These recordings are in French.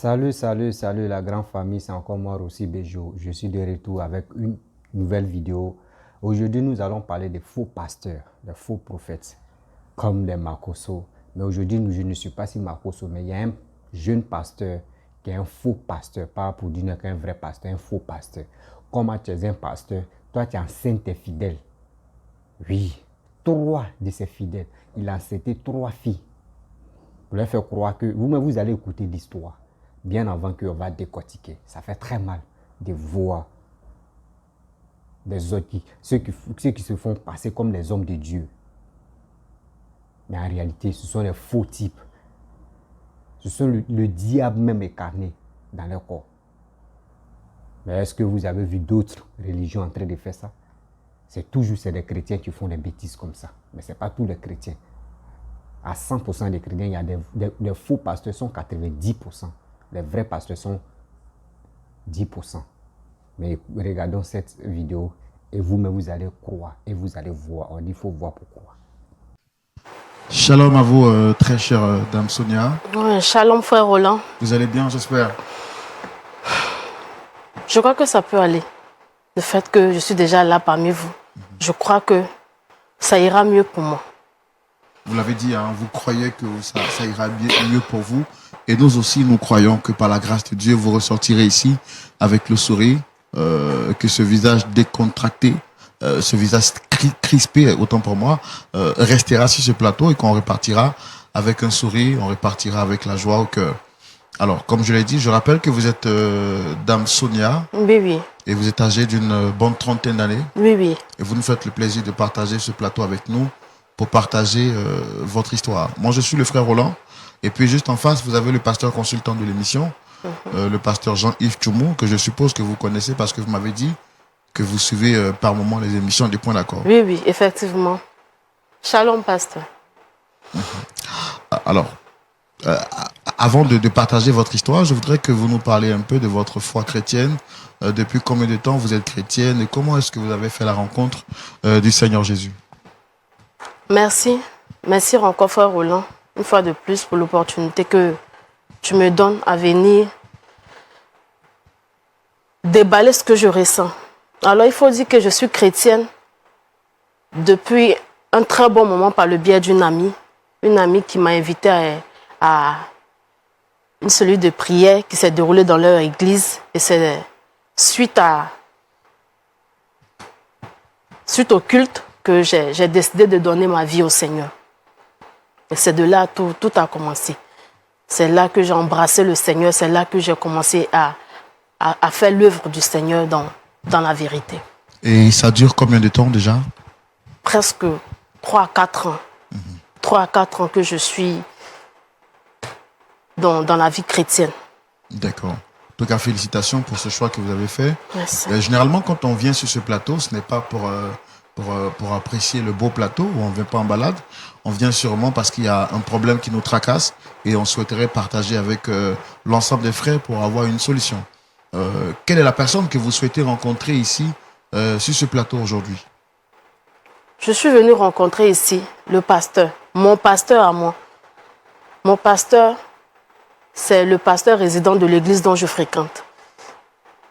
Salut la grande famille, c'est encore moi aussi Béjo. Je suis de retour avec une nouvelle vidéo. Aujourd'hui, nous allons parler des faux pasteurs, des faux prophètes, comme les Makosso. Mais aujourd'hui, je ne suis pas si Makosso, mais il y a un jeune pasteur qui est un faux pasteur, pas pour dire qu'un vrai pasteur, un faux pasteur. Comment tu es un pasteur, toi tu enseignes tes fidèles. Oui, 3 de ses fidèles, il a enseigné 3 filles. Pour leur faire croire que vous-même vous allez écouter l'histoire bien avant qu'on va décortiquer. Ça fait très mal de voir des autres, ceux qui se font passer comme des hommes de Dieu. Mais en réalité, ce sont des faux types. Ce sont le diable même incarné dans leur corps. Mais est-ce que vous avez vu d'autres religions en train de faire ça? C'est des chrétiens qui font des bêtises comme ça. Mais ce n'est pas tous les chrétiens. À 100% des chrétiens, il y a des faux pasteurs sont 90%. Les vrais pasteurs sont 10%. Mais regardons cette vidéo et vous-même vous allez croire et vous allez voir. On dit qu'il faut voir pourquoi. Shalom à vous, très chère Dame Sonia. Ouais, shalom frère Roland. Vous allez bien, j'espère? Je crois que ça peut aller. Le fait que je suis déjà là parmi vous, je crois que ça ira mieux pour moi. Vous l'avez dit, hein, vous croyez que ça ira mieux pour vous. Et nous aussi, nous croyons que par la grâce de Dieu, vous ressortirez ici avec le sourire, que ce visage décontracté, ce visage crispé, autant pour moi, restera sur ce plateau et qu'on repartira avec un sourire, on repartira avec la joie au cœur. Alors, comme je l'ai dit, je rappelle que vous êtes Dame Sonia. Oui, oui. Et vous êtes âgée d'une bonne trentaine d'années. Oui, oui. Et vous nous faites le plaisir de partager ce plateau avec nous pour partager votre histoire. Moi, je suis le frère Roland. Et puis, juste en face, vous avez le pasteur consultant de l'émission, le pasteur Jean-Yves Tchoumou, que je suppose que vous connaissez parce que vous m'avez dit que vous suivez par moment les émissions des Points d'accord. Oui, oui, effectivement. Shalom, pasteur. Alors, avant de partager votre histoire, je voudrais que vous nous parliez un peu de votre foi chrétienne. Depuis combien de temps vous êtes chrétienne et comment est-ce que vous avez fait la rencontre du Seigneur Jésus? Merci. Merci encore, frère Roland, une fois de plus pour l'opportunité que tu me donnes à venir déballer ce que je ressens. Alors, il faut dire que je suis chrétienne depuis un très bon moment par le biais d'une amie qui m'a invité à une cellule de prière qui s'est déroulée dans leur église. Et c'est suite au culte que j'ai décidé de donner ma vie au Seigneur. Et c'est de là tout a commencé. C'est là que j'ai embrassé le Seigneur, c'est là que j'ai commencé à faire l'œuvre du Seigneur dans la vérité. Et ça dure combien de temps déjà? Presque 3 à 4 ans. 3 à 4 ans que je suis dans la vie chrétienne. D'accord. En tout cas, félicitations pour ce choix que vous avez fait. Merci. Généralement, quand on vient sur ce plateau, ce n'est pas pour apprécier le beau plateau, où on ne vient pas en balade. On vient sûrement parce qu'il y a un problème qui nous tracasse et on souhaiterait partager avec l'ensemble des frères pour avoir une solution. Quelle est la personne que vous souhaitez rencontrer ici, sur ce plateau aujourd'hui? Je suis venue rencontrer ici le pasteur, mon pasteur à moi. Mon pasteur, c'est le pasteur résident de l'église dont je fréquente.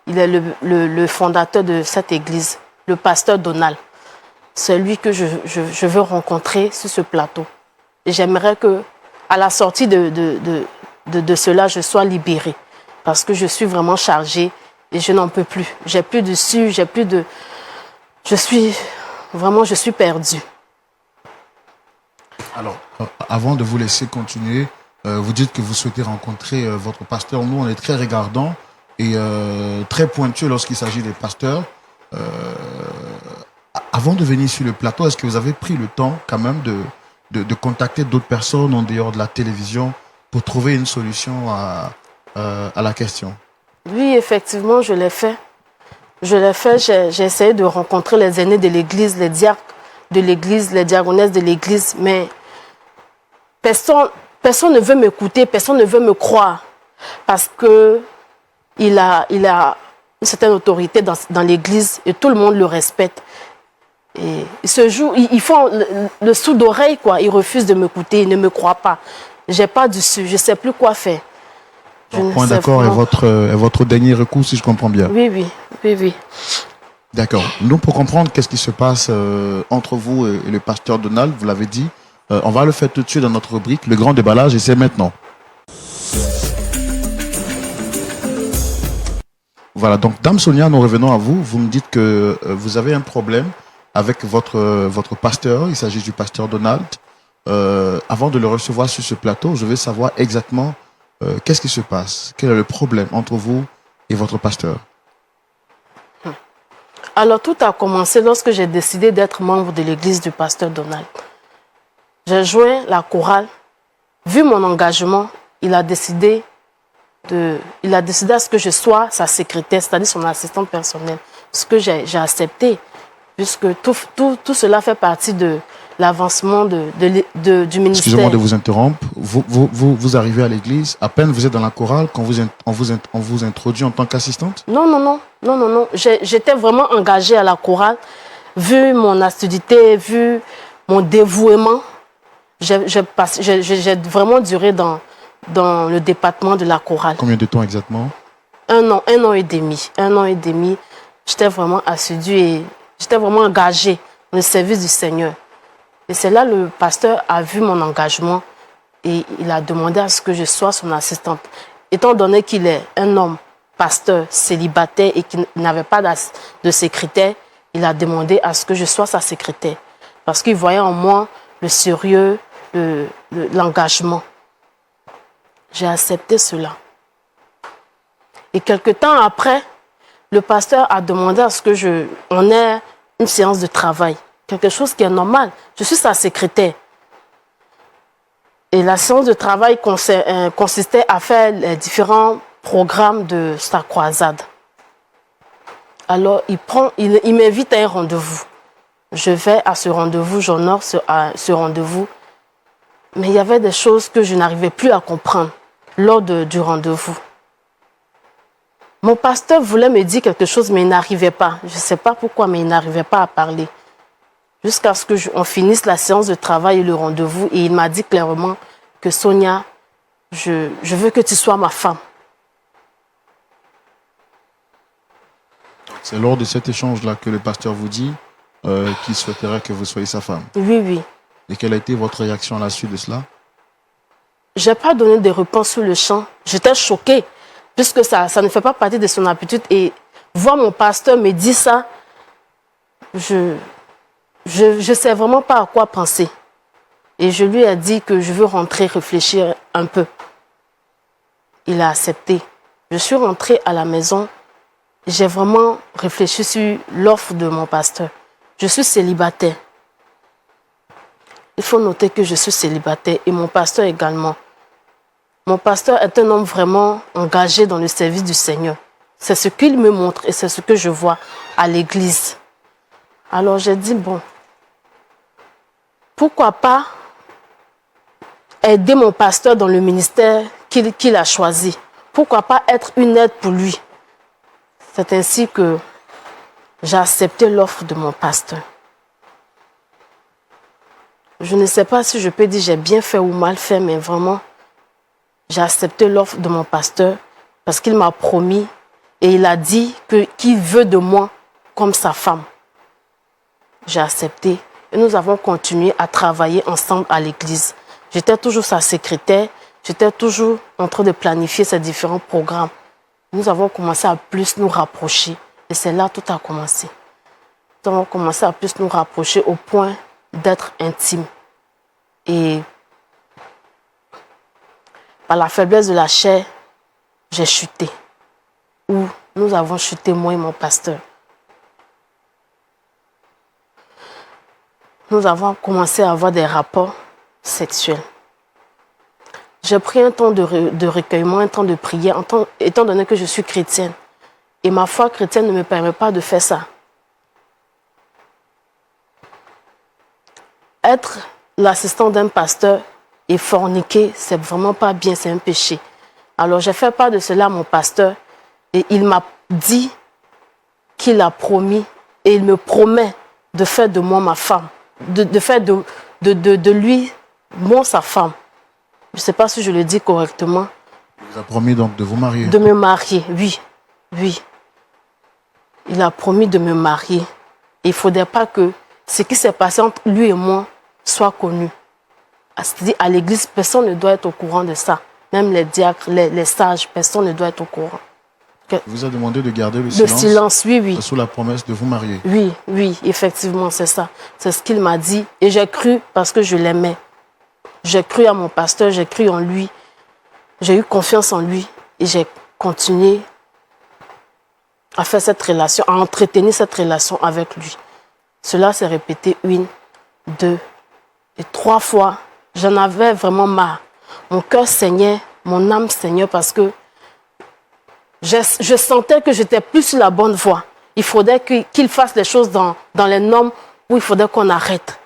Il est le fondateur de cette église, le pasteur Donald. C'est lui que je veux rencontrer sur ce plateau. Et j'aimerais qu'à la sortie de cela, je sois libérée. Parce que je suis vraiment chargée et je n'en peux plus. J'ai plus de su, je suis perdue. Alors, avant de vous laisser continuer, vous dites que vous souhaitez rencontrer votre pasteur. Nous, on est très regardants et très pointueux lorsqu'il s'agit des pasteurs. Avant de venir sur le plateau, est-ce que vous avez pris le temps quand même de contacter d'autres personnes en dehors de la télévision pour trouver une solution à la question? Oui, effectivement, je l'ai fait. J'ai essayé de rencontrer les aînés de l'église, les diacres de l'église, les diaconesses de l'église, mais personne ne veut m'écouter, personne ne veut me croire parce qu'il a une certaine autorité dans l'église et tout le monde le respecte. Et ils font le sourd d'oreille, quoi. Ils refusent de m'écouter, ils ne me croient pas. J'ai pas dessus, je ne sais plus quoi faire. Donc, point d'accord est votre dernier recours, si je comprends bien. Oui. D'accord. Donc, pour comprendre qu'est-ce qui se passe entre vous et le pasteur Donald, vous l'avez dit, on va le faire tout de suite dans notre rubrique, le grand déballage, et c'est maintenant. Voilà, donc Dame Sonia, nous revenons à vous. Vous me dites que vous avez un problème avec votre pasteur, il s'agit du pasteur Donald. Avant de le recevoir sur ce plateau, je veux savoir exactement qu'est-ce qui se passe, quel est le problème entre vous et votre pasteur. Alors, tout a commencé lorsque j'ai décidé d'être membre de l'église du pasteur Donald. J'ai joint la chorale. Vu mon engagement, il a décidé à ce que je sois sa secrétaire, c'est-à-dire son assistante personnelle. Ce que j'ai accepté, puisque tout cela fait partie de l'avancement du ministère. Excusez-moi de vous interrompre. Vous arrivez à l'église, à peine vous êtes dans la chorale, quand on vous introduit en tant qu'assistante? Non. J'étais vraiment engagée à la chorale. Vu mon assiduité, vu mon dévouement, j'ai vraiment duré dans le département de la chorale. Combien de temps exactement? Un an et demi. J'étais vraiment assidue et j'étais vraiment engagée dans le service du Seigneur. Et c'est là le pasteur a vu mon engagement et il a demandé à ce que je sois son assistante. Étant donné qu'il est un homme pasteur célibataire et qu'il n'avait pas de secrétaire, il a demandé à ce que je sois sa secrétaire. Parce qu'il voyait en moi le sérieux, l'engagement. J'ai accepté cela. Et quelque temps après, le pasteur a demandé à ce que on ait une séance de travail. Quelque chose qui est normal. Je suis sa secrétaire. Et la séance de travail consistait à faire les différents programmes de sa croisade. Alors, il m'invite à un rendez-vous. Je vais à ce rendez-vous, j'honore ce rendez-vous. Mais il y avait des choses que je n'arrivais plus à comprendre lors du rendez-vous. Mon pasteur voulait me dire quelque chose, mais il n'arrivait pas. Je ne sais pas pourquoi, mais il n'arrivait pas à parler. Jusqu'à ce qu'on finisse la séance de travail et le rendez-vous. Et il m'a dit clairement que Sonia, je veux que tu sois ma femme. C'est lors de cet échange-là que le pasteur vous dit qu'il souhaiterait que vous soyez sa femme. Oui. Et quelle a été votre réaction à la suite de cela? Je n'ai pas donné de réponse sur le champ. J'étais choquée, puisque ça ne fait pas partie de son habitude. Et voir mon pasteur me dire ça, je ne sais vraiment pas à quoi penser. Et je lui ai dit que je veux rentrer réfléchir un peu. Il a accepté. Je suis rentrée à la maison. J'ai vraiment réfléchi sur l'offre de mon pasteur. Je suis célibataire. Il faut noter que je suis célibataire et mon pasteur également. Mon pasteur est un homme vraiment engagé dans le service du Seigneur. C'est ce qu'il me montre et c'est ce que je vois à l'église. Alors j'ai dit, bon, pourquoi pas aider mon pasteur dans le ministère qu'il a choisi? Pourquoi pas être une aide pour lui? C'est ainsi que j'ai accepté l'offre de mon pasteur. Je ne sais pas si je peux dire j'ai bien fait ou mal fait, mais vraiment, j'ai accepté l'offre de mon pasteur parce qu'il m'a promis et il a dit qu'il veut de moi comme sa femme. J'ai accepté et nous avons continué à travailler ensemble à l'église. J'étais toujours sa secrétaire, j'étais toujours en train de planifier ces différents programmes. Nous avons commencé à plus nous rapprocher et c'est là que tout a commencé. Nous avons commencé à plus nous rapprocher au point d'être intimes. Et par la faiblesse de la chair, j'ai chuté. Ou nous avons chuté, moi et mon pasteur. Nous avons commencé à avoir des rapports sexuels. J'ai pris un temps de recueillement, un temps de prière, étant donné que je suis chrétienne. Et ma foi chrétienne ne me permet pas de faire ça. Être l'assistant d'un pasteur et forniquer, c'est vraiment pas bien, c'est un péché. Alors j'ai fait part de cela à mon pasteur et il m'a dit qu'il a promis et il me promet de faire de moi ma femme, de faire de lui, moi sa femme. Je ne sais pas si je le dis correctement. Il vous a promis donc de vous marier. De me marier, oui. Oui. Il a promis de me marier. Il ne faudrait pas que ce qui s'est passé entre lui et moi soit connu. C'est-à-dire, à l'église, personne ne doit être au courant de ça. Même les diacres, les sages, personne ne doit être au courant. Il vous a demandé de garder le silence. Le silence, oui, oui. Sous la promesse de vous marier. Oui, oui, effectivement, c'est ça. C'est ce qu'il m'a dit. Et j'ai cru parce que je l'aimais. J'ai cru à mon pasteur, j'ai cru en lui. J'ai eu confiance en lui. Et j'ai continué à faire cette relation, à entretenir cette relation avec lui. Cela s'est répété 1, 2 et 3 fois. J'en avais vraiment marre. Mon cœur saignait, mon âme saignait parce que je sentais que j'étais plus sur la bonne voie. Il faudrait qu'il fasse les choses dans les normes où il faudrait qu'on arrête.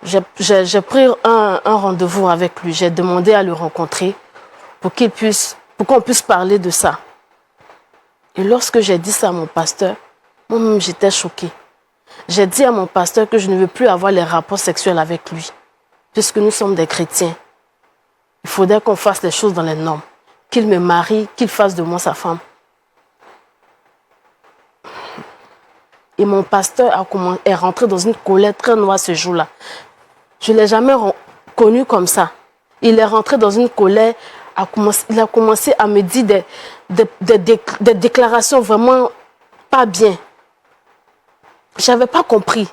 J'ai pris un rendez-vous avec lui. J'ai demandé à le rencontrer pour qu'on puisse parler de ça. Et lorsque j'ai dit ça à mon pasteur, moi-même j'étais choquée. J'ai dit à mon pasteur que je ne veux plus avoir les rapports sexuels avec lui, puisque nous sommes des chrétiens. Il faudrait qu'on fasse les choses dans les normes. Qu'il me marie, qu'il fasse de moi sa femme. Et mon pasteur est rentré dans une colère très noire ce jour-là. Je ne l'ai jamais connu comme ça. Il est rentré dans une colère, il a commencé à me dire des déclarations vraiment pas bien. Je n'avais pas compris.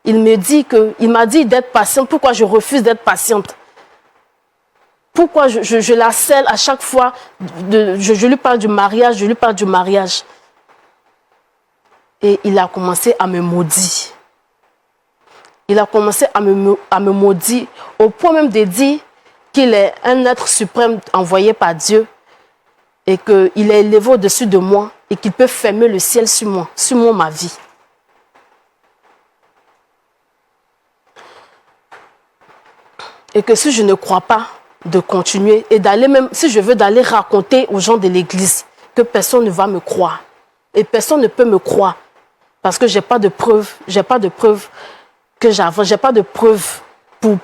Il m'a dit d'être patiente. Pourquoi je refuse d'être patiente? Pourquoi je la scelle à chaque fois? Je lui parle du mariage, Et il a commencé à me maudire. Il a commencé à me maudire au point même de dire qu'il est un être suprême envoyé par Dieu et qu'il est élevé au-dessus de moi et qu'il peut fermer le ciel sur moi, ma vie. Et que si je ne crois pas de continuer et d'aller même, si je veux d'aller raconter aux gens de l'église que personne ne va me croire et personne ne peut me croire parce que j'ai pas de preuves que j'avance, j'ai pas de preuves pour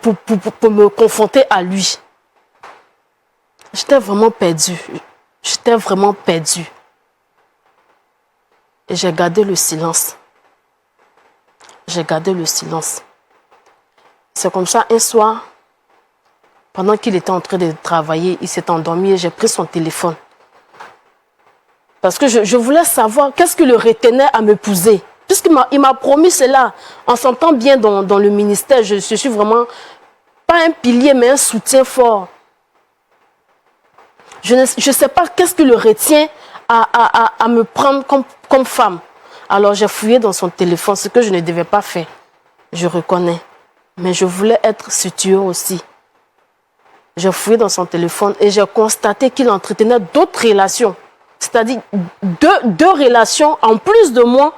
me confronter à lui. J'étais vraiment perdue. Et j'ai gardé le silence. C'est comme ça, un soir, pendant qu'il était en train de travailler, il s'est endormi et j'ai pris son téléphone. Parce que je voulais savoir qu'est-ce qui le retenait à m'épouser. Puisqu'il m'a promis cela, en s'entend bien dans le ministère, je suis vraiment pas un pilier, mais un soutien fort. Je ne sais pas qu'est-ce qui le retient à me prendre comme femme. Alors j'ai fouillé dans son téléphone, ce que je ne devais pas faire. Je reconnais. Mais je voulais être située aussi. J'ai fouillé dans son téléphone et j'ai constaté qu'il entretenait d'autres relations. C'est-à-dire deux relations en plus de moi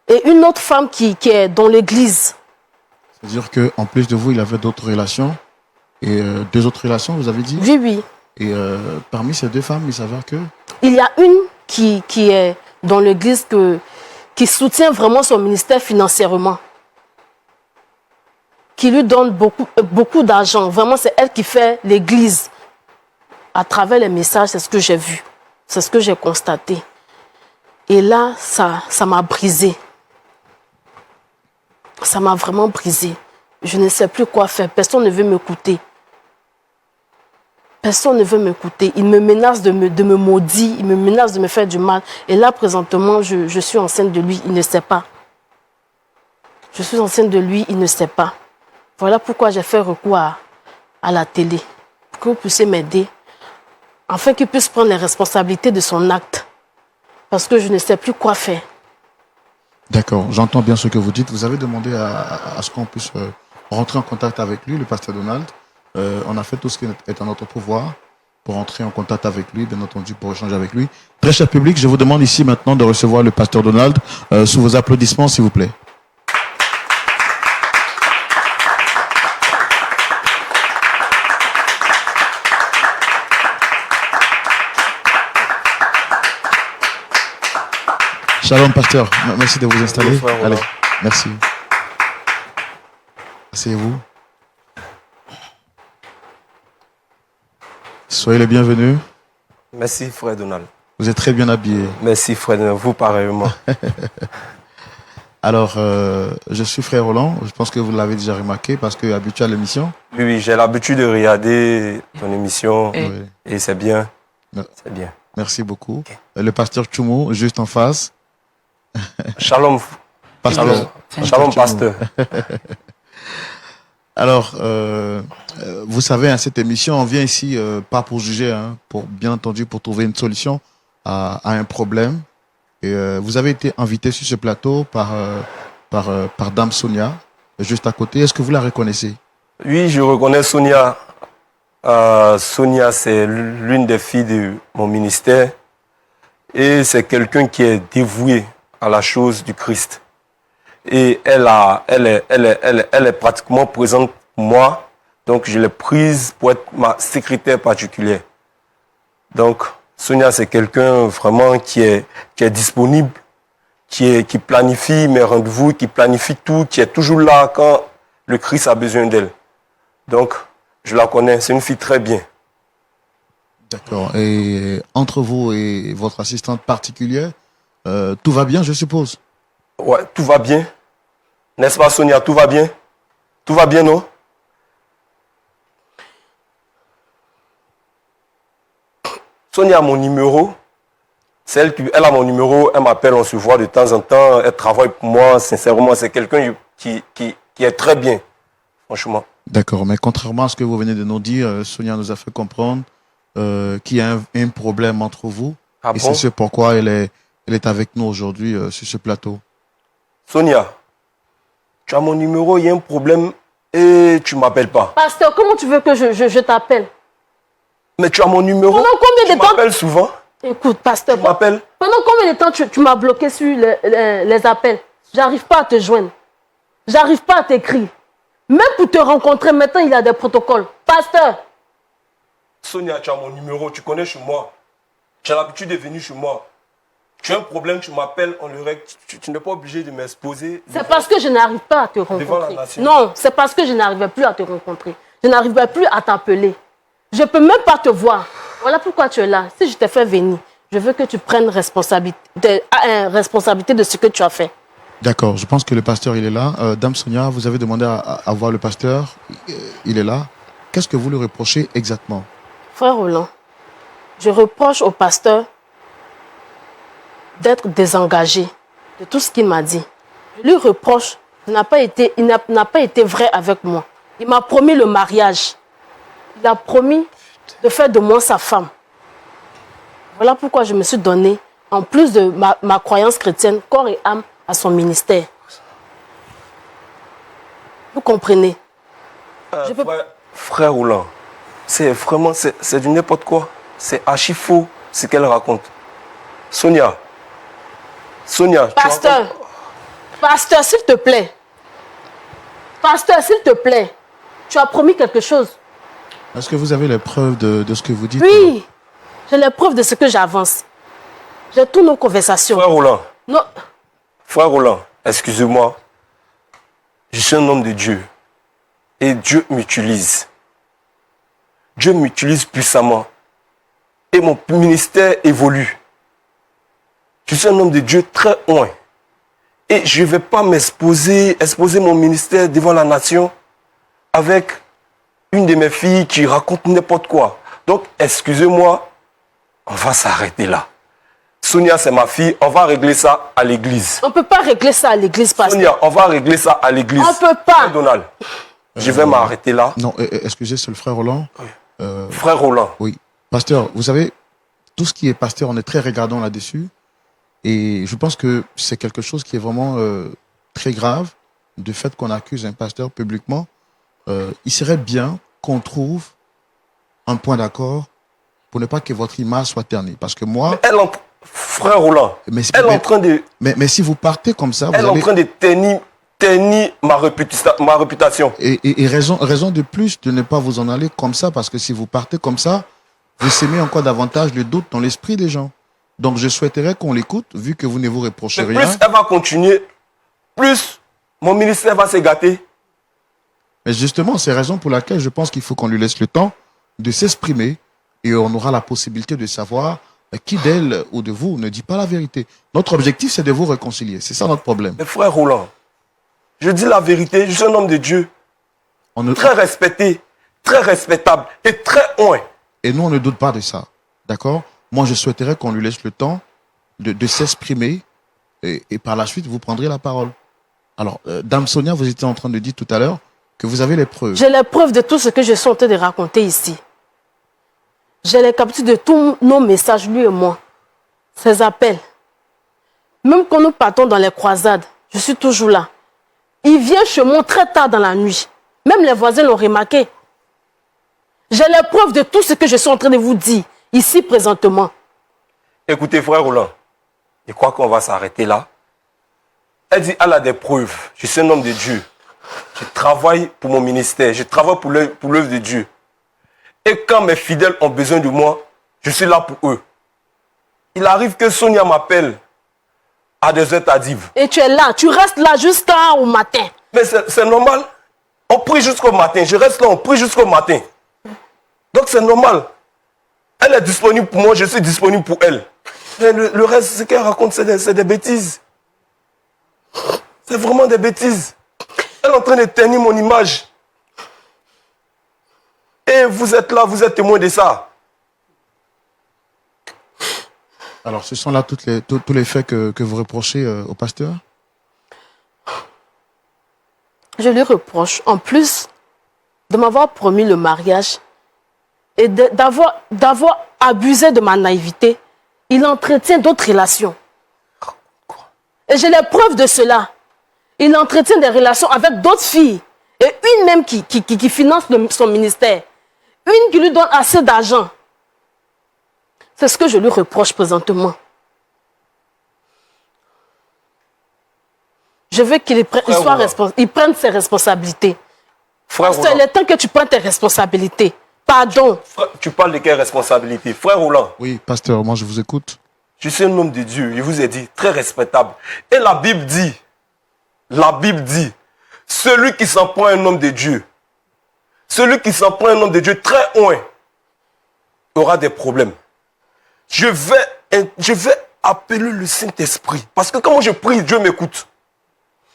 et une autre femme qui est dans l'église. C'est-à-dire qu'en plus de vous, il avait d'autres relations. Et 2 autres relations, vous avez dit? Oui, oui. Et parmi ces 2 femmes, il s'avère que... Il y a une qui est dans l'église qui soutient vraiment son ministère financièrement. Qui lui donne beaucoup d'argent. Vraiment, c'est elle qui fait l'église. À travers les messages, c'est ce que j'ai vu. C'est ce que j'ai constaté. Et là, ça m'a brisé. Ça m'a vraiment brisé. Je ne sais plus quoi faire. Personne ne veut m'écouter. Personne ne veut m'écouter. Il me menace de me maudire. Il me menace de me faire du mal. Et là, présentement, je suis enceinte de lui. Il ne sait pas. Je suis enceinte de lui. Il ne sait pas. Voilà pourquoi j'ai fait recours à la télé. Pour que vous puissiez m'aider. Afin qu'il puisse prendre les responsabilités de son acte. Parce que je ne sais plus quoi faire. D'accord, j'entends bien ce que vous dites. Vous avez demandé à ce qu'on puisse rentrer en contact avec lui, le pasteur Donald. On a fait tout ce qui est à notre pouvoir pour entrer en contact avec lui, bien entendu, pour échanger avec lui. Très cher public, je vous demande ici maintenant de recevoir le pasteur Donald sous vos applaudissements, s'il vous plaît. Shalom, pasteur. Merci de vous installer. Frère, allez, voilà. merci. Asseyez-vous. Soyez les bienvenus. Merci, frère Donald. Vous êtes très bien habillé. Merci, frère Donald. Vous, pareillement. Alors, je suis frère Roland. Je pense que vous l'avez déjà remarqué parce que habitué à l'émission. Oui, oui, j'ai l'habitude de regarder ton émission Oui. et c'est bien. Ouais. C'est bien. Merci beaucoup. Le pasteur Tchoumo, juste en face. Shalom, Pasteur. shalom, Tchoumo. pasteur. Alors, vous savez, à cette émission, on vient ici pas pour juger, hein, pour bien entendu pour trouver une solution à un problème. Et vous avez été invité sur ce plateau par Dame Sonia, juste à côté. Est-ce que vous la reconnaissez? Oui, je reconnais Sonia. Sonia, c'est l'une des filles de mon ministère. Et c'est quelqu'un qui est dévoué à la chose du Christ. Et elle est pratiquement présente pour moi. Donc, je l'ai prise pour être ma secrétaire particulière. Donc, Sonia, c'est quelqu'un vraiment qui est disponible, qui planifie mes rendez-vous, qui planifie tout, qui est toujours là quand le Christ a besoin d'elle. Donc, je la connais, c'est une fille très bien. D'accord. Et entre vous et votre assistante particulière, tout va bien, je suppose? Ouais, tout va bien. N'est-ce pas, Sonia, tout va bien? Tout va bien, non? Sonia a mon numéro. Elle a mon numéro, elle m'appelle, on se voit de temps en temps. Elle travaille pour moi, sincèrement, c'est quelqu'un qui est très bien, franchement. D'accord, mais contrairement à ce que vous venez de nous dire, Sonia nous a fait comprendre qu'il y a un problème entre vous. Ah Et bon? c'est ce pourquoi elle est avec nous aujourd'hui sur ce plateau. Sonia, tu as mon numéro, il y a un problème et tu ne m'appelles pas. Pasteur, comment tu veux que je t'appelle? Mais tu as mon numéro. Pendant combien de Tu temps? m'appelles souvent. Écoute, pasteur, Tu m'appelles. pendant combien de temps tu m'as bloqué sur les appels? J'arrive pas à te joindre. J'arrive pas à t'écrire. Même pour te rencontrer, maintenant, il y a des protocoles. Pasteur, Sonia, tu as mon numéro, tu connais chez moi. Tu as l'habitude de venir chez moi. Tu as un problème, tu m'appelles, on le règle. Tu n'es pas obligé de m'exposer. c'est parce que je n'arrive pas à te Devant la rencontrer. nation. Non, c'est parce que je n'arrivais plus à te rencontrer. Je n'arrivais plus à t'appeler. Je ne peux même pas te voir. Voilà pourquoi tu es là. Si je t'ai fait venir, je veux que tu prennes responsabilité de ce que tu as fait. D'accord, je pense que le pasteur, il est là. Dame Sonia, vous avez demandé à voir le pasteur. Il est là. Qu'est-ce que vous lui reprochez exactement? Frère Roland, je reproche au pasteur d'être désengagé de tout ce qu'il m'a dit. Je lui reproche qu'il n'a pas été vrai avec moi. Il m'a promis le mariage. Il a promis de faire de moi sa femme. Voilà pourquoi je me suis donné, en plus de ma croyance chrétienne, corps et âme à son ministère. Vous comprenez? Je peux- Frère Roland, c'est vraiment, c'est du n'importe quoi. C'est archi faux ce qu'elle raconte. Sonia, tu Pasteur, pasteur, s'il te plaît. Pasteur, s'il te plaît. Tu as promis quelque chose. Est-ce que vous avez les preuves de ce que vous dites? Oui, j'ai les preuves de ce que j'avance. J'ai toutes nos conversations. Frère Roland, Non, excusez-moi. Je suis un homme de Dieu. Et Dieu m'utilise. Dieu m'utilise puissamment. Et mon ministère évolue. Je suis un homme de Dieu très loin. Et je ne vais pas exposer mon ministère devant la nation avec une de mes filles qui raconte n'importe quoi. Donc, excusez-moi, on va s'arrêter là. Sonia, c'est ma fille, on va régler ça à l'église. on ne peut pas régler ça à l'église, pasteur. Sonia, on va régler ça à l'église. On peut pas. Frère Donald, je vais m'arrêter là. Non, excusez, c'est le frère Roland. Frère Roland, Oui. Pasteur, vous savez, tout ce qui est pasteur, on est très regardant là-dessus. Et je pense que c'est quelque chose qui est vraiment très grave, du fait qu'on accuse un pasteur publiquement. Il serait bien qu'on trouve un point d'accord pour ne pas que votre image soit ternie. Parce que moi, frère Roland, mais, elle est en train de, mais si vous partez comme ça, vous elle est en allez... train de ternir ma réputation. Et raison de plus de ne pas vous en aller comme ça, parce que si vous partez comme ça, vous sémez encore davantage le doute dans l'esprit des gens. Donc je souhaiterais qu'on l'écoute, vu que vous ne vous reprochez Mais rien. plus elle va continuer, plus mon ministère va se gâter. Mais justement, c'est la raison pour laquelle je pense qu'il faut qu'on lui laisse le temps de s'exprimer et on aura la possibilité de savoir qui d'elle ou de vous ne dit pas la vérité. Notre objectif, c'est de vous réconcilier. C'est ça notre problème. Mais frère Roland, je dis la vérité, je suis un homme de Dieu, On ne- très respecté, très respectable et très oint. Et nous, on ne doute pas de ça. D'accord? Moi, je souhaiterais qu'on lui laisse le temps de s'exprimer et par la suite, vous prendrez la parole. Alors, Dame Sonia, vous étiez en train de dire tout à l'heure que vous avez les preuves. J'ai les preuves de tout ce que je suis en train de raconter ici. J'ai les captures de tous nos messages, lui et moi. Ses appels. Même quand nous partons dans les croisades, je suis toujours là. Il vient chez moi très tard dans la nuit. Même les voisins l'ont remarqué. J'ai les preuves de tout ce que je suis en train de vous dire, ici présentement. Écoutez, frère Roland, je crois qu'on va s'arrêter là. Elle dit, elle a des preuves. Je suis un homme de Dieu. Je travaille pour mon ministère. Je travaille pour l'œuvre de Dieu. Et quand mes fidèles ont besoin de moi, je suis là pour eux. Il arrive que Sonia m'appelle à des heures tardives. Et tu es là, tu restes là jusqu'au matin. Mais c'est normal. On prie jusqu'au matin. Je reste là, on prie jusqu'au matin. Donc c'est normal. Elle est disponible pour moi, je suis disponible pour elle. Mais le reste, ce qu'elle raconte, c'est des bêtises. C'est vraiment des bêtises. Elle est en train de ternir mon image. Et vous êtes là, vous êtes témoin de ça. Alors, ce sont là tous les faits que vous reprochez au pasteur? Je lui reproche, en plus de m'avoir promis le mariage et d'avoir abusé de ma naïveté, il entretient d'autres relations. Et j'ai les preuves de cela. Il entretient des relations avec d'autres filles. Et une même qui finance son ministère. Une qui lui donne assez d'argent. C'est ce que je lui reproche présentement. Je veux qu'il prenne ses responsabilités. Frère C'est Roland, le temps que tu prennes tes responsabilités. Pardon. tu parles de quelle responsabilité? Frère Roland, Oui, pasteur, moi je vous écoute. je suis un homme de Dieu, je vous ai dit, très respectable. Et la Bible dit, celui qui s'en prend un homme de Dieu, celui qui s'en prend un homme de Dieu très loin, aura des problèmes. Je vais appeler le Saint-Esprit. Parce que quand je prie, Dieu m'écoute.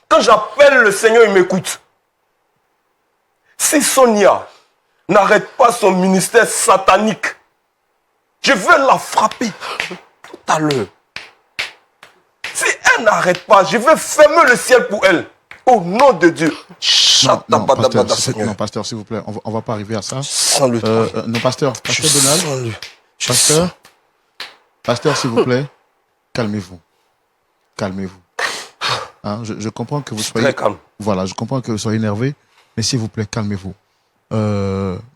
Quand j'appelle le Seigneur, il m'écoute. Si Sonia n'arrête pas son ministère satanique, je vais la frapper tout à l'heure. Si elle n'arrête pas, je vais fermer le ciel pour elle. Au nom de Dieu. Non, pasteur, s'il vous plaît, on va pas arriver à ça. Sans le Non, pasteur Donald. Pasteur, s'il vous plaît, calmez-vous. Calmez-vous. Hein, je comprends que vous soyez... Très calme. Voilà, je comprends que vous soyez énervé, mais s'il vous plaît, calmez-vous.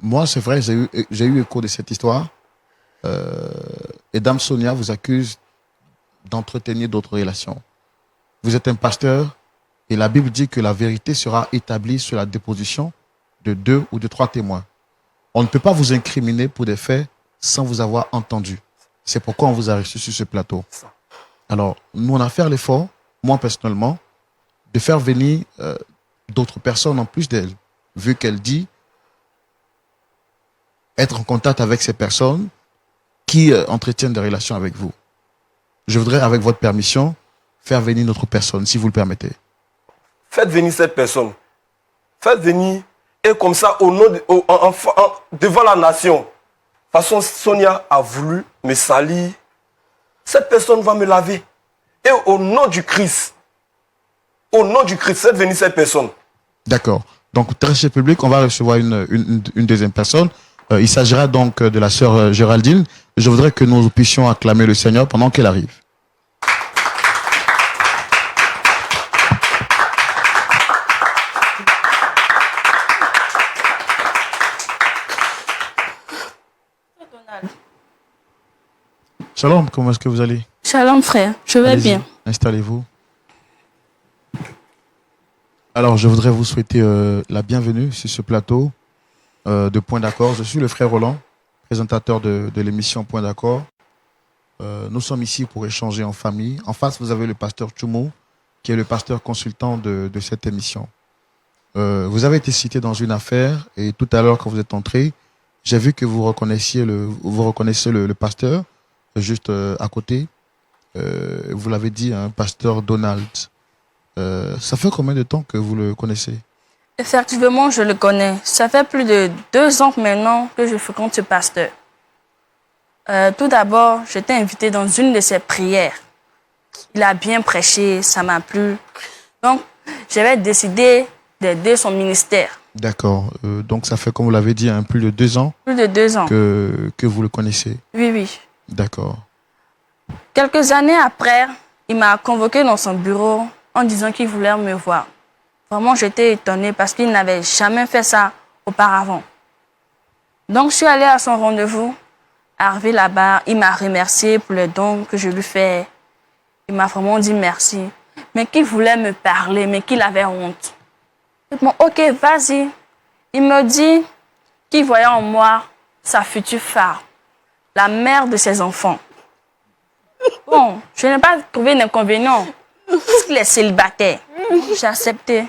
Moi, c'est vrai, j'ai eu écho de cette histoire. Et Dame Sonia vous accuse d'entretenir d'autres relations. Vous êtes un pasteur et la Bible dit que la vérité sera établie sur la déposition de 2 ou de 3 témoins. On ne peut pas vous incriminer pour des faits sans vous avoir entendu. C'est pourquoi on vous a reçu sur ce plateau. Alors, nous, on a fait l'effort, moi personnellement, de faire venir d'autres personnes en plus d'elle, vu qu'elle dit être en contact avec ces personnes qui entretiennent des relations avec vous. Je voudrais, avec votre permission, faire venir notre personne, si vous le permettez. Faites venir cette personne. Faites venir. Et comme ça, devant la nation. De toute façon, Sonia a voulu me salir. Cette personne va me laver. Et au nom du Christ, faites venir cette personne. D'accord. Donc, très cher public, on va recevoir une deuxième personne. Il s'agira donc de la sœur Géraldine. Je voudrais que nous puissions acclamer le Seigneur pendant qu'elle arrive. Shalom, comment est-ce que vous allez? Shalom frère, je vais Allez-y, bien. installez-vous. Alors, je voudrais vous souhaiter la bienvenue sur ce plateau de Point d'accord. Je suis le frère Roland, présentateur de l'émission Point d'accord. Nous sommes ici pour échanger en famille. En face, vous avez le pasteur Tchoumou, qui est le pasteur consultant de cette émission. Vous avez été cité dans une affaire et tout à l'heure, quand vous êtes entré, J'ai vu que vous reconnaissez le pasteur juste à côté. Vous l'avez dit, hein, pasteur Donald. Ça fait combien de temps que vous le connaissez? Effectivement, je le connais. Ça fait plus de 2 ans maintenant que je fréquente ce pasteur. Tout d'abord, j'étais invitée dans une de ses prières. Il a bien prêché, ça m'a plu. Donc, j'avais décidé d'aider son ministère. D'accord. Donc, ça fait, comme vous l'avez dit, hein, plus de 2 ans Plus de 2 ans. que vous le connaissez. Oui, oui. D'accord. Quelques années après, il m'a convoqué dans son bureau en disant qu'il voulait me voir. Vraiment, j'étais étonnée parce qu'il n'avait jamais fait ça auparavant. Donc, je suis allée à son rendez-vous. Arrivé là-bas, il m'a remercié pour les dons que je lui fais. Il m'a vraiment dit merci. Mais qu'il voulait me parler, mais qu'il avait honte. J'ai dit, ok, vas-y. Il me dit qu'il voyait en moi sa future femme, la mère de ses enfants. Bon, je n'ai pas trouvé d'inconvénient parce qu'il est célibataire. J'ai accepté.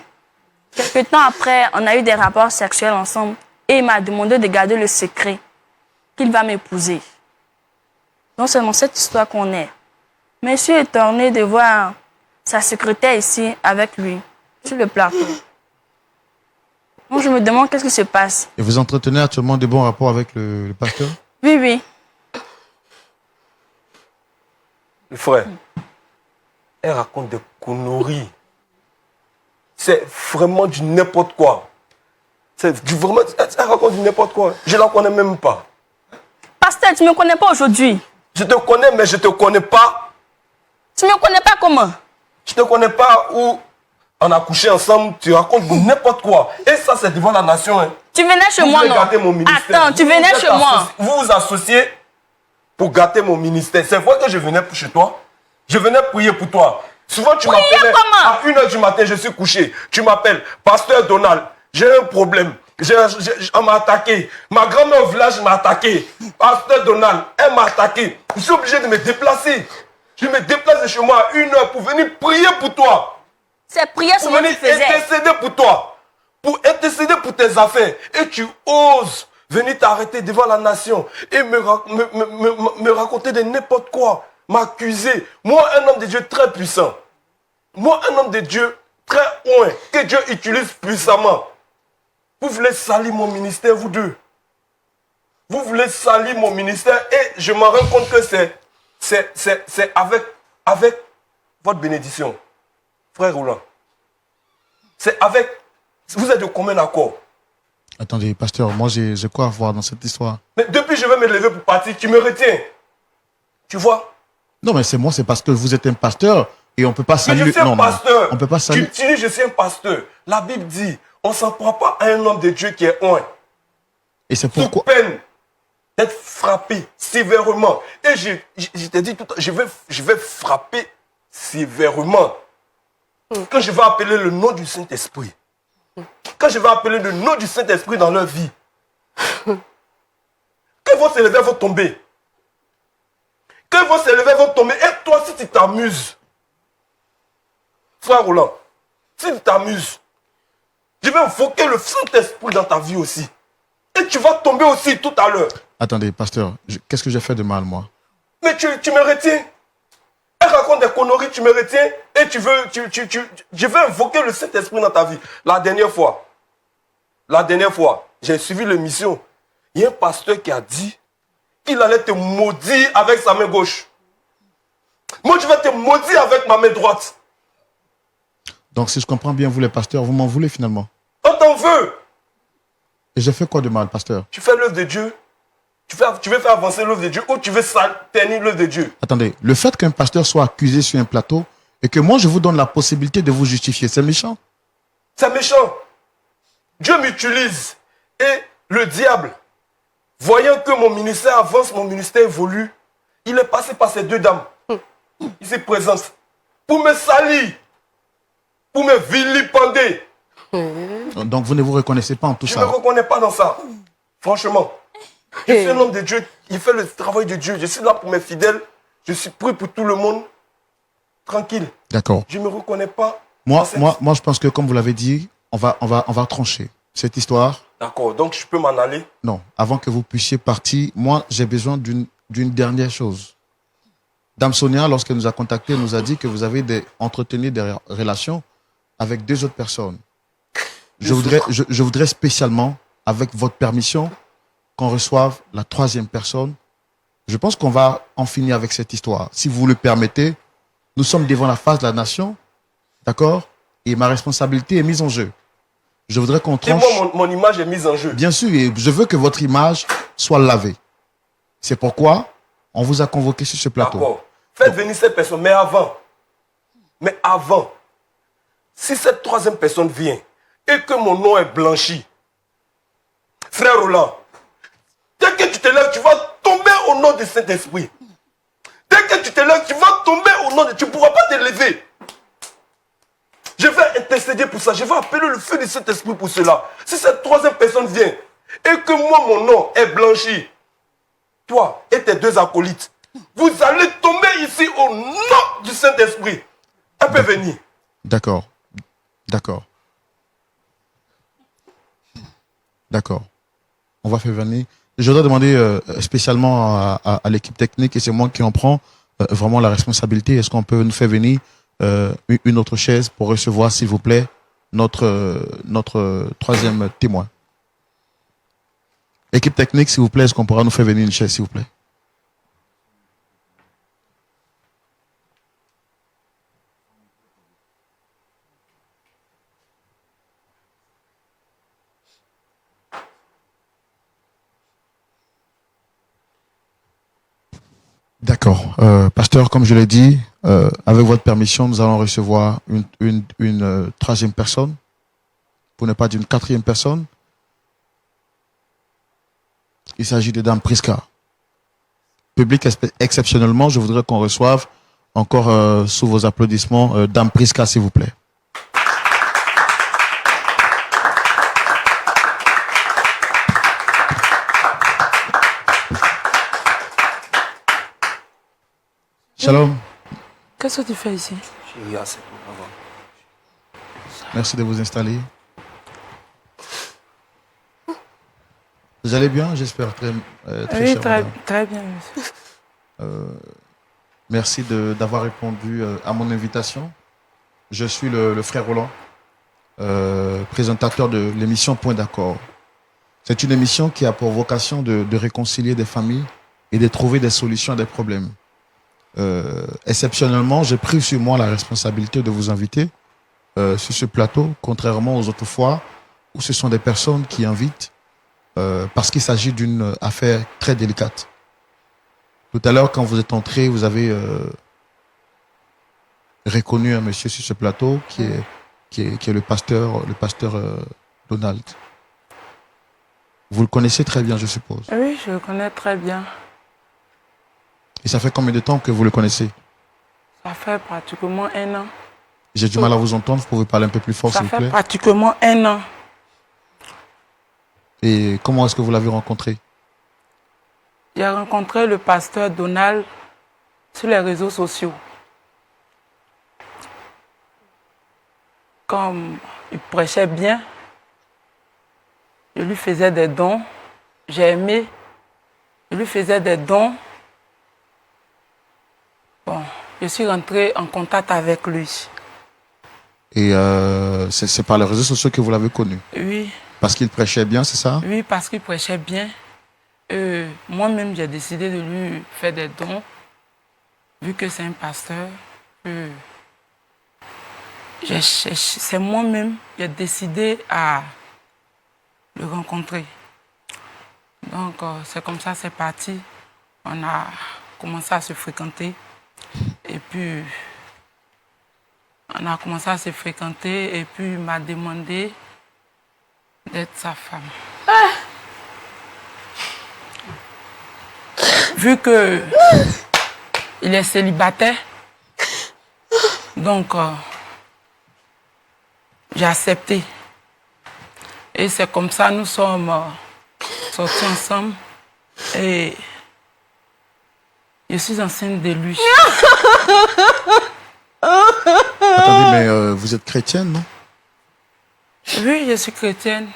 Quelque temps après, on a eu des rapports sexuels ensemble et il m'a demandé de garder le secret qu'il va m'épouser. Donc c'est dans cette histoire qu'on est. Mais je suis étonnée de voir sa secrétaire ici avec lui, sur le plateau. Donc je me demande qu'est-ce qui se passe. Et vous entretenez actuellement de bons rapports avec le pasteur? Oui, oui. Le frère, elle raconte des conneries. C'est vraiment du n'importe quoi. Vraiment, elle raconte du n'importe quoi. Je ne la connais même pas. Pasteur, tu ne me connais pas aujourd'hui. Je te connais, mais je ne te connais pas. Tu ne me connais pas comment? Je ne te connais pas où on a couché ensemble. Tu racontes n'importe quoi. Et ça, c'est devant la nation. Hein. Tu venais chez Vous moi, voulez non? gâter mon ministère. Attends, tu venais chez moi. Vous vous associez pour gâter mon ministère. C'est vrai que je venais chez toi. Je venais prier pour toi. Souvent, tu m'appelles à 1h du matin, je suis couché. Tu m'appelles, pasteur Donald, j'ai un problème. On m'a attaqué. Ma grand-mère au village m'a attaqué. Pasteur Donald, elle m'a attaqué. Je suis obligé de me déplacer. Je me déplace de chez moi à 1h pour venir prier pour toi. C'est prier Pour sur moi que venir tu faisais. intercéder pour toi. Pour intercéder pour tes affaires. Et tu oses venir t'arrêter devant la nation et me raconter de n'importe quoi. M'accuser. Moi, un homme de Dieu très puissant. Moi, un homme de Dieu très loin, que Dieu utilise puissamment. Vous voulez salir mon ministère, vous deux. Vous voulez salir mon ministère et je me rends compte que c'est avec votre bénédiction. Frère Roland. C'est avec... Vous êtes de combien d'accord? Attendez, pasteur, moi j'ai quoi à voir dans cette histoire? Mais depuis que je vais me lever pour partir, tu me retiens. Tu vois? Non, mais c'est parce que vous êtes un pasteur et on ne peut pas Mais saluer. je suis un pasteur. On peut pas saluer. Tu dis je suis un pasteur. La Bible dit, on ne s'en prend pas à un homme de Dieu qui est loin. Et c'est Sous pourquoi. peine d'être frappé sévèrement. Et je t'ai dit tout à l'heure, je vais frapper sévèrement. Quand je vais appeler le nom du Saint-Esprit. Quand je vais appeler le nom du Saint-Esprit dans leur vie. Quand ils vont s'élever, ils vont tomber. Quand ils vont s'élever, ils vont tomber. Et toi, si tu t'amuses, frère Roland, si tu t'amuses, je vais invoquer le Saint-Esprit dans ta vie aussi. Et tu vas tomber aussi tout à l'heure. Attendez, pasteur, qu'est-ce que j'ai fait de mal, moi? Mais tu me retiens. Elle raconte des conneries, tu me retiens. Et je vais invoquer le Saint-Esprit dans ta vie. La dernière fois, j'ai suivi l'émission. Il y a un pasteur qui a dit qu'il allait te maudire avec sa main gauche. Moi, je vais te maudire avec ma main droite. Donc, si je comprends bien, vous les pasteurs, vous m'en voulez finalement? On t'en veut. Et j'ai fait quoi de mal, pasteur? Tu fais l'œuvre de Dieu. Tu veux faire avancer l'œuvre de Dieu ou tu veux ternir l'œuvre de Dieu. Attendez, le fait qu'un pasteur soit accusé sur un plateau et que moi je vous donne la possibilité de vous justifier, c'est méchant? C'est méchant. Dieu m'utilise. Et le diable, voyant que mon ministère avance, mon ministère évolue, il est passé par ces deux dames. Il se présente pour me salir, pour me vilipender. Donc vous ne vous reconnaissez pas en tout Je ça? ne me reconnais pas dans ça. Franchement. Je suis un homme de Dieu. Il fait le travail de Dieu. Je suis là pour mes fidèles. Je suis prêt pour tout le monde. Tranquille. D'accord. Je ne me reconnais pas. Moi, je pense que comme vous l'avez dit, on va trancher cette histoire. D'accord, donc je peux m'en aller? Non, avant que vous puissiez partir, moi, j'ai besoin d'une dernière chose. Dame Sonia, lorsqu'elle nous a contactés, elle nous a dit que vous avez entretenu des relations avec 2 autres personnes. Je voudrais spécialement, avec votre permission, qu'on reçoive la 3e personne. Je pense qu'on va en finir avec cette histoire. Si vous le permettez, nous sommes devant la face de la nation, d'accord? Et ma responsabilité est mise en jeu. Je voudrais qu'on tranche... Et moi, mon image est mise en jeu. Bien sûr, et je veux que votre image soit lavée. C'est pourquoi on vous a convoqué sur ce plateau. D'accord. Faites venir cette personne, mais avant, si cette 3e personne vient et que mon nom est blanchi, frère Roland, dès que tu te lèves, tu vas tomber au nom du Saint-Esprit. Dès que tu te lèves, tu vas tomber au nom de... Tu ne pourras pas te lever. Je vais intercéder pour ça. Je vais appeler le feu du Saint-Esprit pour cela. Si cette 3e personne vient et que moi, mon nom est blanchi, toi et tes 2 acolytes, vous allez tomber ici au nom du Saint-Esprit. Elle peut venir. D'accord. D'accord. D'accord. On va faire venir. Je dois demander spécialement à l'équipe technique, et c'est moi qui en prends vraiment la responsabilité. Est-ce qu'on peut nous faire venir une autre chaise pour recevoir, s'il vous plaît, notre 3e témoin? Équipe technique, s'il vous plaît, est-ce qu'on pourra nous faire venir une chaise, s'il vous plaît? D'accord. Pasteur, comme je l'ai dit, avec votre permission, nous allons recevoir une 3e personne, pour ne pas dire une 4e personne. Il s'agit de Dame Prisca. Public exceptionnellement, je voudrais qu'on reçoive encore sous vos applaudissements Dame Prisca, s'il vous plaît. Shalom. Qu'est-ce que tu fais ici? Merci de vous installer. Vous allez bien, j'espère très Oui, cher, madame. très bien, monsieur. Merci d'avoir répondu à mon invitation. Je suis le frère Roland, présentateur de l'émission Point d'accord. C'est une émission qui a pour vocation de réconcilier des familles et de trouver des solutions à des problèmes. Exceptionnellement, j'ai pris sur moi la responsabilité de vous inviter sur ce plateau, contrairement aux autres fois où ce sont des personnes qui invitent parce qu'il s'agit d'une affaire très délicate. Tout à l'heure, quand vous êtes entré, vous avez reconnu un monsieur sur ce plateau qui est le pasteur Donald. Vous le connaissez très bien, je suppose. Oui, je le connais très bien. Et ça fait combien de temps que vous le connaissez? Ça fait pratiquement 1 an. J'ai du mal à vous entendre, vous pouvez parler un peu plus fort, s'il vous plaît. Ça fait pratiquement 1 an. Et comment est-ce que vous l'avez rencontré? J'ai rencontré le pasteur Donald sur les réseaux sociaux. Comme il prêchait bien, je lui faisais des dons. J'ai aimé. Je lui faisais des dons. Bon, je suis rentrée en contact avec lui. Et c'est par les réseaux sociaux que vous l'avez connu? Oui. Parce qu'il prêchait bien, c'est ça? Oui, parce qu'il prêchait bien. Moi-même, j'ai décidé de lui faire des dons, vu que c'est un pasteur. C'est moi-même qui ai décidé à le rencontrer. Donc, c'est comme ça, c'est parti. On a commencé à se fréquenter. Et puis, on a commencé à se fréquenter et puis il m'a demandé d'être sa femme. Vu que il est célibataire, donc j'ai accepté. Et c'est comme ça nous sommes sortis ensemble et je suis enceinte de lui. Attendez, mais vous êtes chrétienne, non? Oui, je suis chrétienne.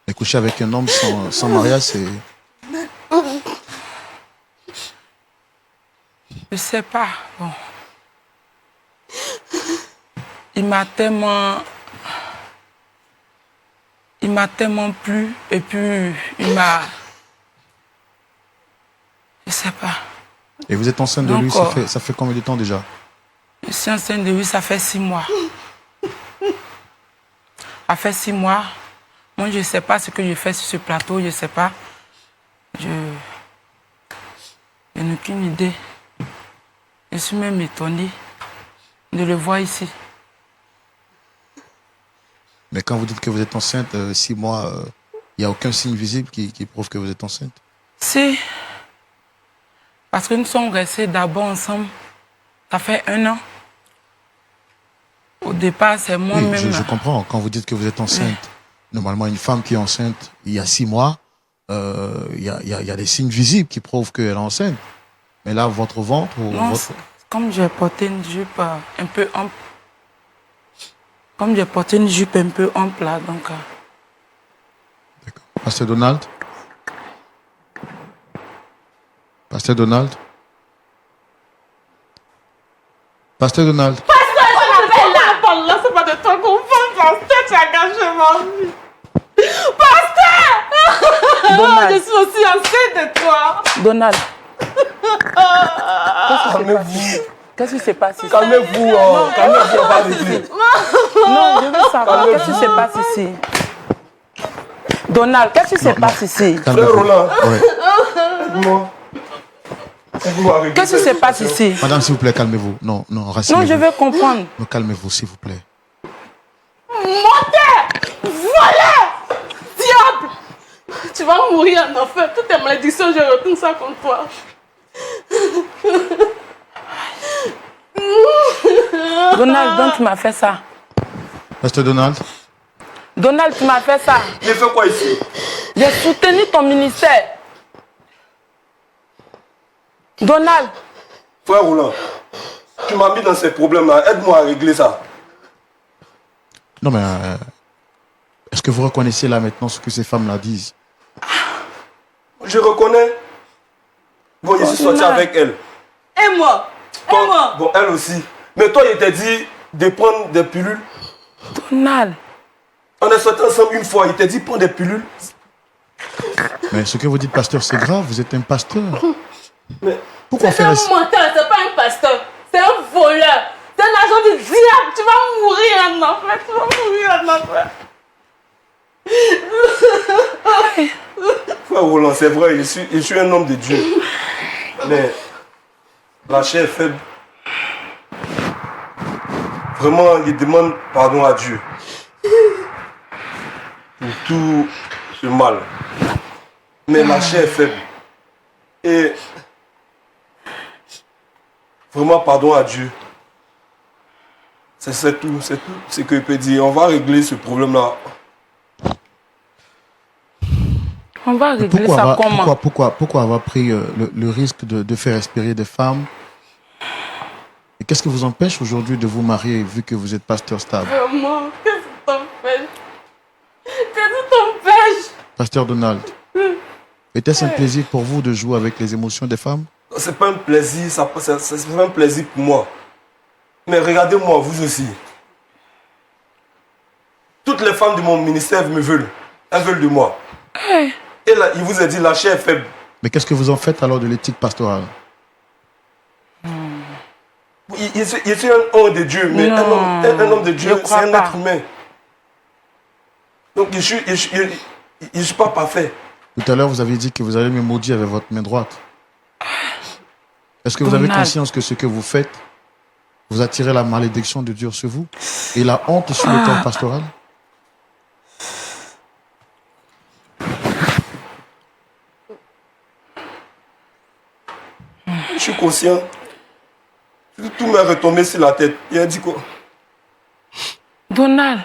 Et coucher avec un homme sans mariage, c'est... Je sais pas. Bon. Il m'a tellement plu et puis il m'a... Je sais pas. Et vous êtes enceinte de lui, Donc, ça fait combien de temps déjà? Je suis enceinte de lui, ça fait 6 mois. Ça fait 6 mois. Moi, je ne sais pas ce que je fais sur ce plateau, je ne sais pas. Je n'ai aucune idée. Je suis même étonnée de le voir ici. Mais quand vous dites que vous êtes enceinte, 6 mois, il n'y a aucun signe visible qui prouve que vous êtes enceinte? Si. Parce que nous sommes restés d'abord ensemble. Ça fait 1 an. Au départ, c'est moi-même. Oui, je comprends. Quand vous dites que vous êtes enceinte, normalement, une femme qui est enceinte il y a 6 mois, il y a des signes visibles qui prouvent qu'elle est enceinte. Mais là, votre ventre ou Non, votre... comme j'ai porté une jupe un peu ample. Comme j'ai porté une jupe un peu ample là, donc... D'accord. Pasteur Donald? Pasteur Donald? Pasteur Donald? Là, c'est pas de toi qu'on parle, pasteur, tu as gâché ma vie. Pasteur! Donald. Je suis aussi enceinte de toi. Donald. Qu'est-ce qui se passe ici? Calmez-vous, calmez-vous, on va régler. Non, je veux savoir, qu'est-ce qui se passe ici? Donald, qu'est-ce qui se passe ici? Frère Roland, Ouais. aide-moi. Aide-moi à régler Qu'est-ce qui cette se passe situation. ici? Madame, s'il vous plaît, calmez-vous. Non, rassurez-vous. Non, je veux comprendre. Non, calmez-vous, s'il vous plaît. Menteur! Voleur! Diable! Tu vas mourir en enfer. Toutes tes malédictions, je retourne ça contre toi. Donald, donc tu m'as fait ça. Pasteur Donald? Donald, tu m'as fait ça. J'ai fait quoi ici? J'ai soutenu ton ministère. Donald, Frère Roland, tu m'as mis dans ces problèmes-là. Aide-moi à régler ça. Non, mais est-ce que vous reconnaissez là maintenant ce que ces femmes-là disent? Je reconnais. Bon, je suis sorti Donald. avec elle. Et moi? Toi- Et moi? Bon, elle aussi. Mais toi, il t'a dit de prendre des pilules. Donald. On est sortis ensemble une fois. Il t'a dit prendre des pilules. Mais ce que vous dites, pasteur, c'est grave. Vous êtes un pasteur. Mais Pourquoi C'est faire... un menteur, c'est pas un pasteur. C'est un voleur. C'est un agent du diable. Tu vas mourir en enfer. Tu vas mourir en enfer. frère Roland, c'est vrai, je suis un homme de Dieu. Mais la chair est faible. Vraiment, il demande pardon à Dieu. Pour tout ce mal. Mais la chair est faible. Et vraiment pardon à Dieu. C'est tout ce que je peux dire. On va régler ce problème-là. On va régler ça comment? Pourquoi avoir pris le risque de faire respirer des femmes? Et qu'est-ce qui vous empêche aujourd'hui de vous marier vu que vous êtes pasteur stable? Vraiment, qu'est-ce que t'empêche? Qu'est-ce que t'empêche? Pasteur Donald, était-ce un plaisir pour vous de jouer avec les émotions des femmes? C'est pas un plaisir, c'est pas un plaisir pour moi. Mais regardez-moi, vous aussi. Toutes les femmes de mon ministère me veulent. Elles veulent de moi. Et là, il vous a dit la chair est faible. Mais qu'est-ce que vous en faites alors de l'éthique pastorale? Il suis un homme de Dieu, mais un homme de Dieu, je c'est crois un pas. être humain. Donc je suis pas parfait. Tout à l'heure, vous avez dit que vous allez me maudire avec votre main droite. Est-ce que vous avez Donald. conscience que ce que vous faites, vous attirez la malédiction de Dieu sur vous et la honte sur le corps pastoral? Je suis conscient. Tout m'est retombé sur la tête. Il a dit quoi? Donald.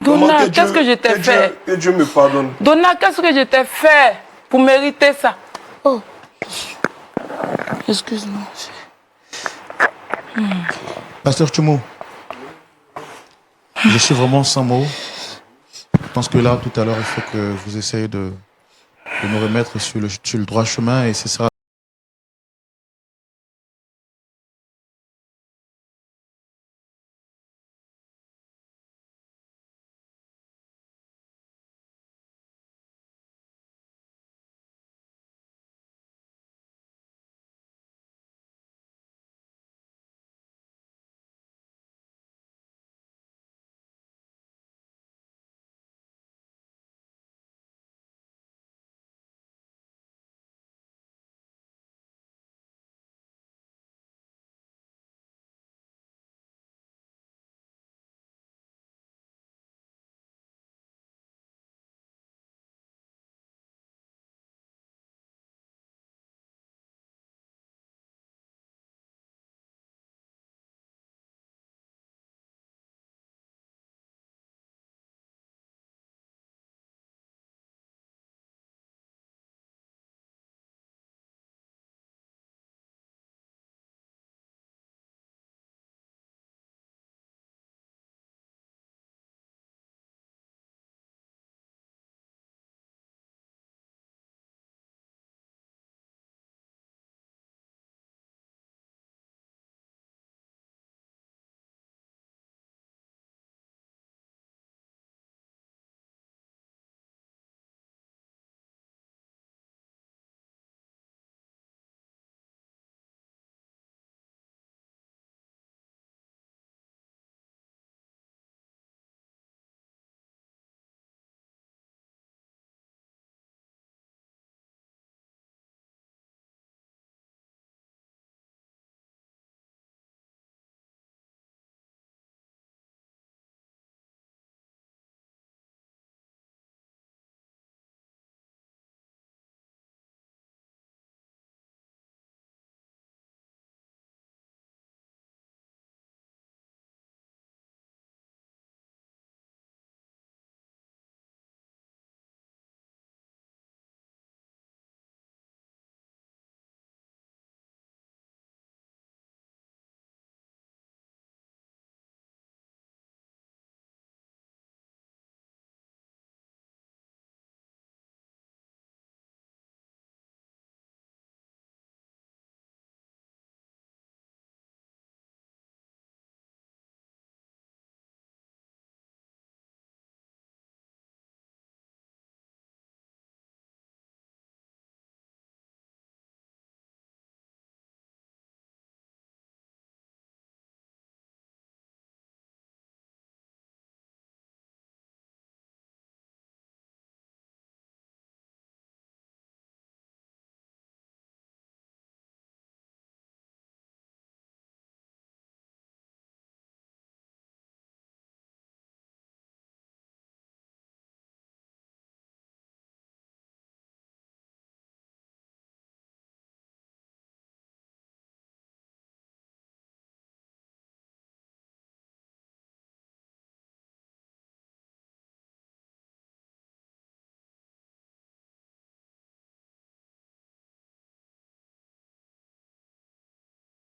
Comment Donald, qu'est-ce que je t'ai fait? Que Dieu me pardonne. Donald, qu'est-ce que je t'ai fait pour mériter ça? Oh. Excuse-moi. Pasteur Tchoumo, je suis vraiment sans mots. pense que là, tout à l'heure, il faut que vous essayez de nous remettre sur le droit chemin et ce sera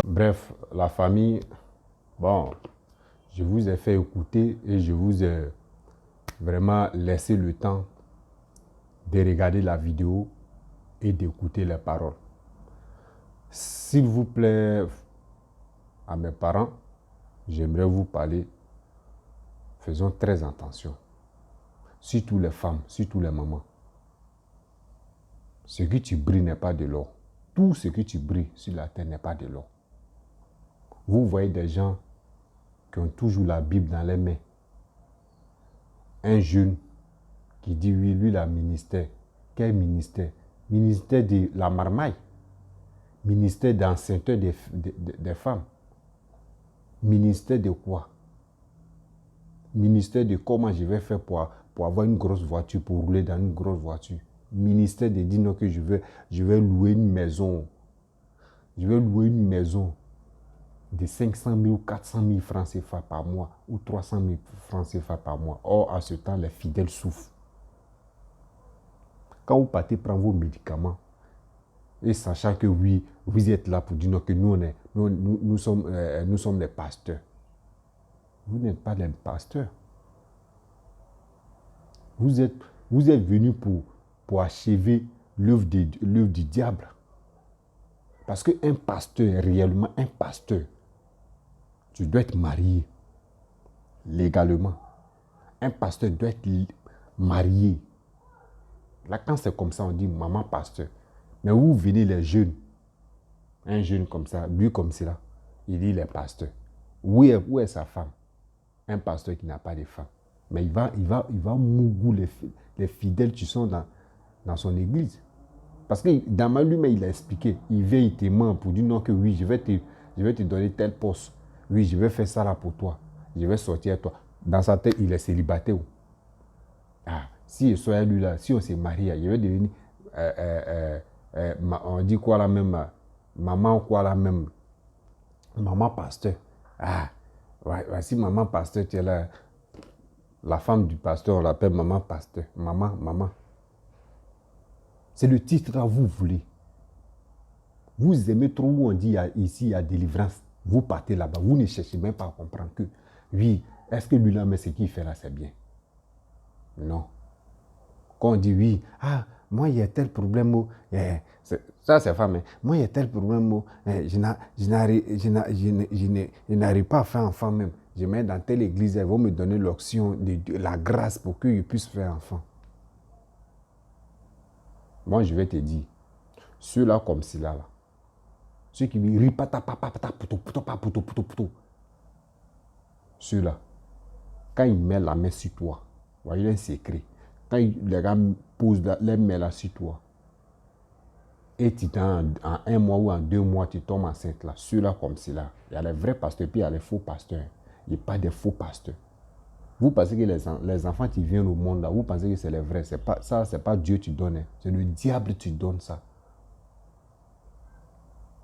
Bref, la famille, bon, je vous ai fait écouter et je vous ai vraiment laissé le temps de regarder la vidéo et d'écouter les paroles. S'il vous plaît, à mes parents, j'aimerais vous parler. Faisons très attention. Surtout les femmes, surtout les mamans. Ce que tu brilles n'est pas de l'or. Tout ce que tu brilles sur la terre n'est pas de l'or. Vous voyez des gens qui ont toujours la Bible dans les mains. Un jeune qui dit oui, lui, la ministère. Quel ministère? Ministère de la marmaille. Ministère d'enceinte des femmes. Ministère de quoi? Ministère de comment je vais faire pour avoir une grosse voiture, pour rouler dans une grosse voiture. Ministère de dire non que je vais louer une maison. Je vais louer une maison de 500 000 ou 400 000 francs CFA par mois ou 300 000 francs CFA par mois. Or, à ce temps, les fidèles souffrent. Quand vous partez prendre vos médicaments, et sachant que oui, vous êtes là pour dire non, que nous sommes des pasteurs. Vous n'êtes pas des pasteurs. Vous êtes venu pour achever l'œuvre du diable. Parce qu'un pasteur, réellement un pasteur, tu dois être marié légalement. Un pasteur doit être marié. Là, quand c'est comme ça, on dit maman pasteur. Mais où venez les jeunes? Un jeune comme ça, lui comme cela, il dit il est pasteur. Où est sa femme? Un pasteur qui n'a pas de femme. Mais il va mougou les fidèles qui sont dans son église. Parce que dans ma lui, il a expliqué. Il vient, il te ment pour dire non que oui, je vais te donner tel poste. Oui, je vais faire ça là pour toi. Je vais sortir à toi. Dans sa tête, il est célibataire. Ah, si je sois lui là, si on s'est marié, je vais devenir, on dit quoi la même, maman quoi la même, maman pasteur. Ah, voici maman pasteur, tu es là. La femme du pasteur, on l'appelle maman pasteur. Maman. C'est le titre que vous voulez. Vous aimez trop où on dit ici il y a délivrance. Vous partez là-bas. Vous ne cherchez même pas à comprendre que, oui, est-ce que lui-là, mais ce qu'il fait là, c'est bien? Non. Quand on dit oui, ah, moi il y a tel problème, ça c'est femme, moi il y a tel problème, je n'arrive pas à faire enfant même. Je mets dans telle église, ils vont me donner l'option de la grâce pour que je puisse faire enfant. Moi je vais te dire, ceux-là comme ceux-là, ceux qui me ripata papa puto, ceux-là, quand ils mettent la main sur toi, voyez un secret. Quand les gars posent les mains là sur toi, et en 1 mois ou en 2 mois, tu tombes enceinte là, ceux-là comme ceux-là, il y a les vrais pasteurs, puis il y a les faux pasteurs. Il n'y a pas de faux pasteurs. Vous pensez que les enfants qui viennent au monde là, vous pensez que c'est les vrais. Ça, c'est pas Dieu qui donne. C'est le diable qui donne ça.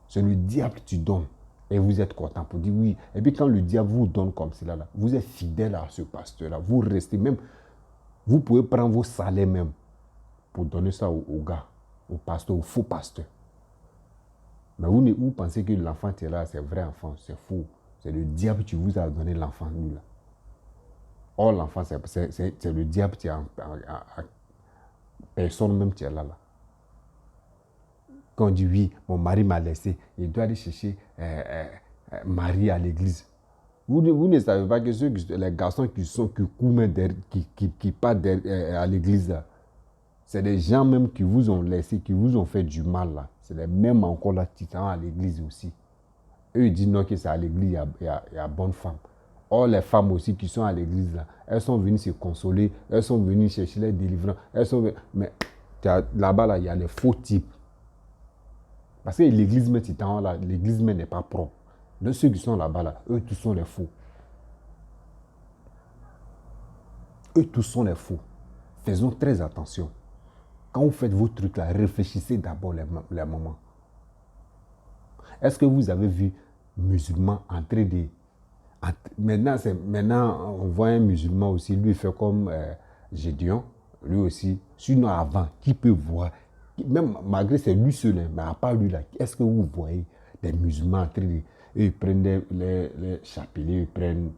C'est le diable qui donne. Et vous êtes content pour dire oui. Et puis quand le diable vous donne comme cela là, vous êtes fidèle à ce pasteur là. Vous restez même. Vous pouvez prendre vos salaires même pour donner ça au gars, au pasteur, au faux pasteur. Mais vous pensez que l'enfant qui est là, c'est vrai enfant, c'est faux. C'est le diable qui vous a donné l'enfant, lui là. Or, l'enfant, c'est le diable qui a personne même qui est là. Quand on dit oui, mon mari m'a laissé, il doit aller chercher Marie à l'église. Vous ne savez pas que les garçons qui partent à l'église là, c'est des gens même qui vous ont laissé, qui vous ont fait du mal là. C'est les mêmes encore là qui sont à l'église aussi. Eux ils disent non que c'est à l'église, il y a bonne femme. Or les femmes aussi qui sont à l'église là, elles sont venues se consoler, elles sont venues chercher les délivrances, mais là-bas là, il y a les faux types. Parce que l'église là, l'église n'est pas propre. De ceux qui sont là-bas là, eux tous sont les faux. Eux tous sont les faux. Faisons très attention. Quand vous faites vos trucs là, réfléchissez d'abord les moments. Est-ce que vous avez vu musulmans entrer des... Maintenant, on voit un musulman aussi, lui fait comme Gédéon, lui aussi. Sinon avant, qui peut voir, même malgré c'est lui seul, mais à part lui là, est-ce que vous voyez des musulmans entrer, ils prennent les chapelets, ils prennent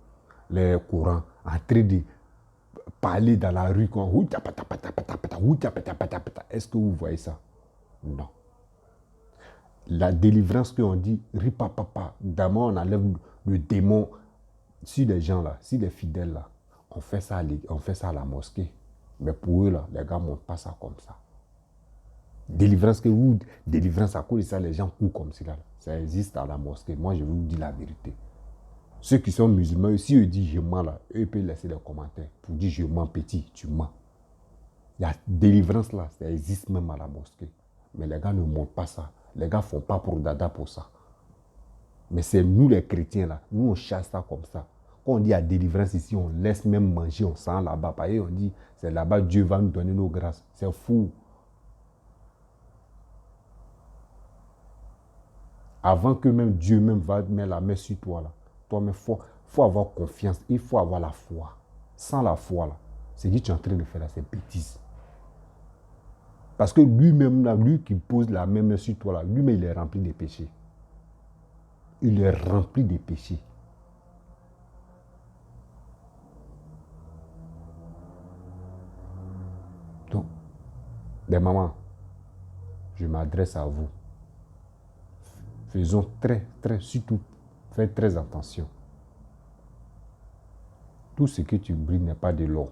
les courants, en train de parler dans la rue, est-ce que vous voyez ça? Non. La délivrance qu'on dit, ripapapa, d'abord on enlève le démon sur les gens là, si les fidèles là, on fait ça à la mosquée. Mais pour eux là, les gars ne montent pas ça comme ça. Délivrance à cause de ça, les gens courent comme ça. Ça existe à la mosquée. Moi, je vous dis la vérité. Ceux qui sont musulmans, si eux disent je mens là, eux peuvent laisser des commentaires pour dire je mens petit, tu mens. Il y a délivrance là, ça existe même à la mosquée. Mais les gars ne montrent pas ça. Les gars ne font pas pour dada pour ça. Mais c'est nous les chrétiens là, nous on chasse ça comme ça. Quand on dit à délivrance ici, on laisse même manger, on sent là-bas. Et on dit, c'est là-bas Dieu va nous donner nos grâces. C'est fou. Avant que même Dieu même va mettre la main sur toi là. Toi-même, faut avoir confiance, il faut avoir la foi. Sans la foi là, c'est ce que tu es en train de faire là, c'est bêtise. Parce que lui-même là, lui qui pose la main sur toi là, lui-même il est rempli de péchés. Il est rempli de péchés. des mamans, je m'adresse à vous. Faisons surtout, faites très attention. Tout ce que tu brilles n'est pas de l'or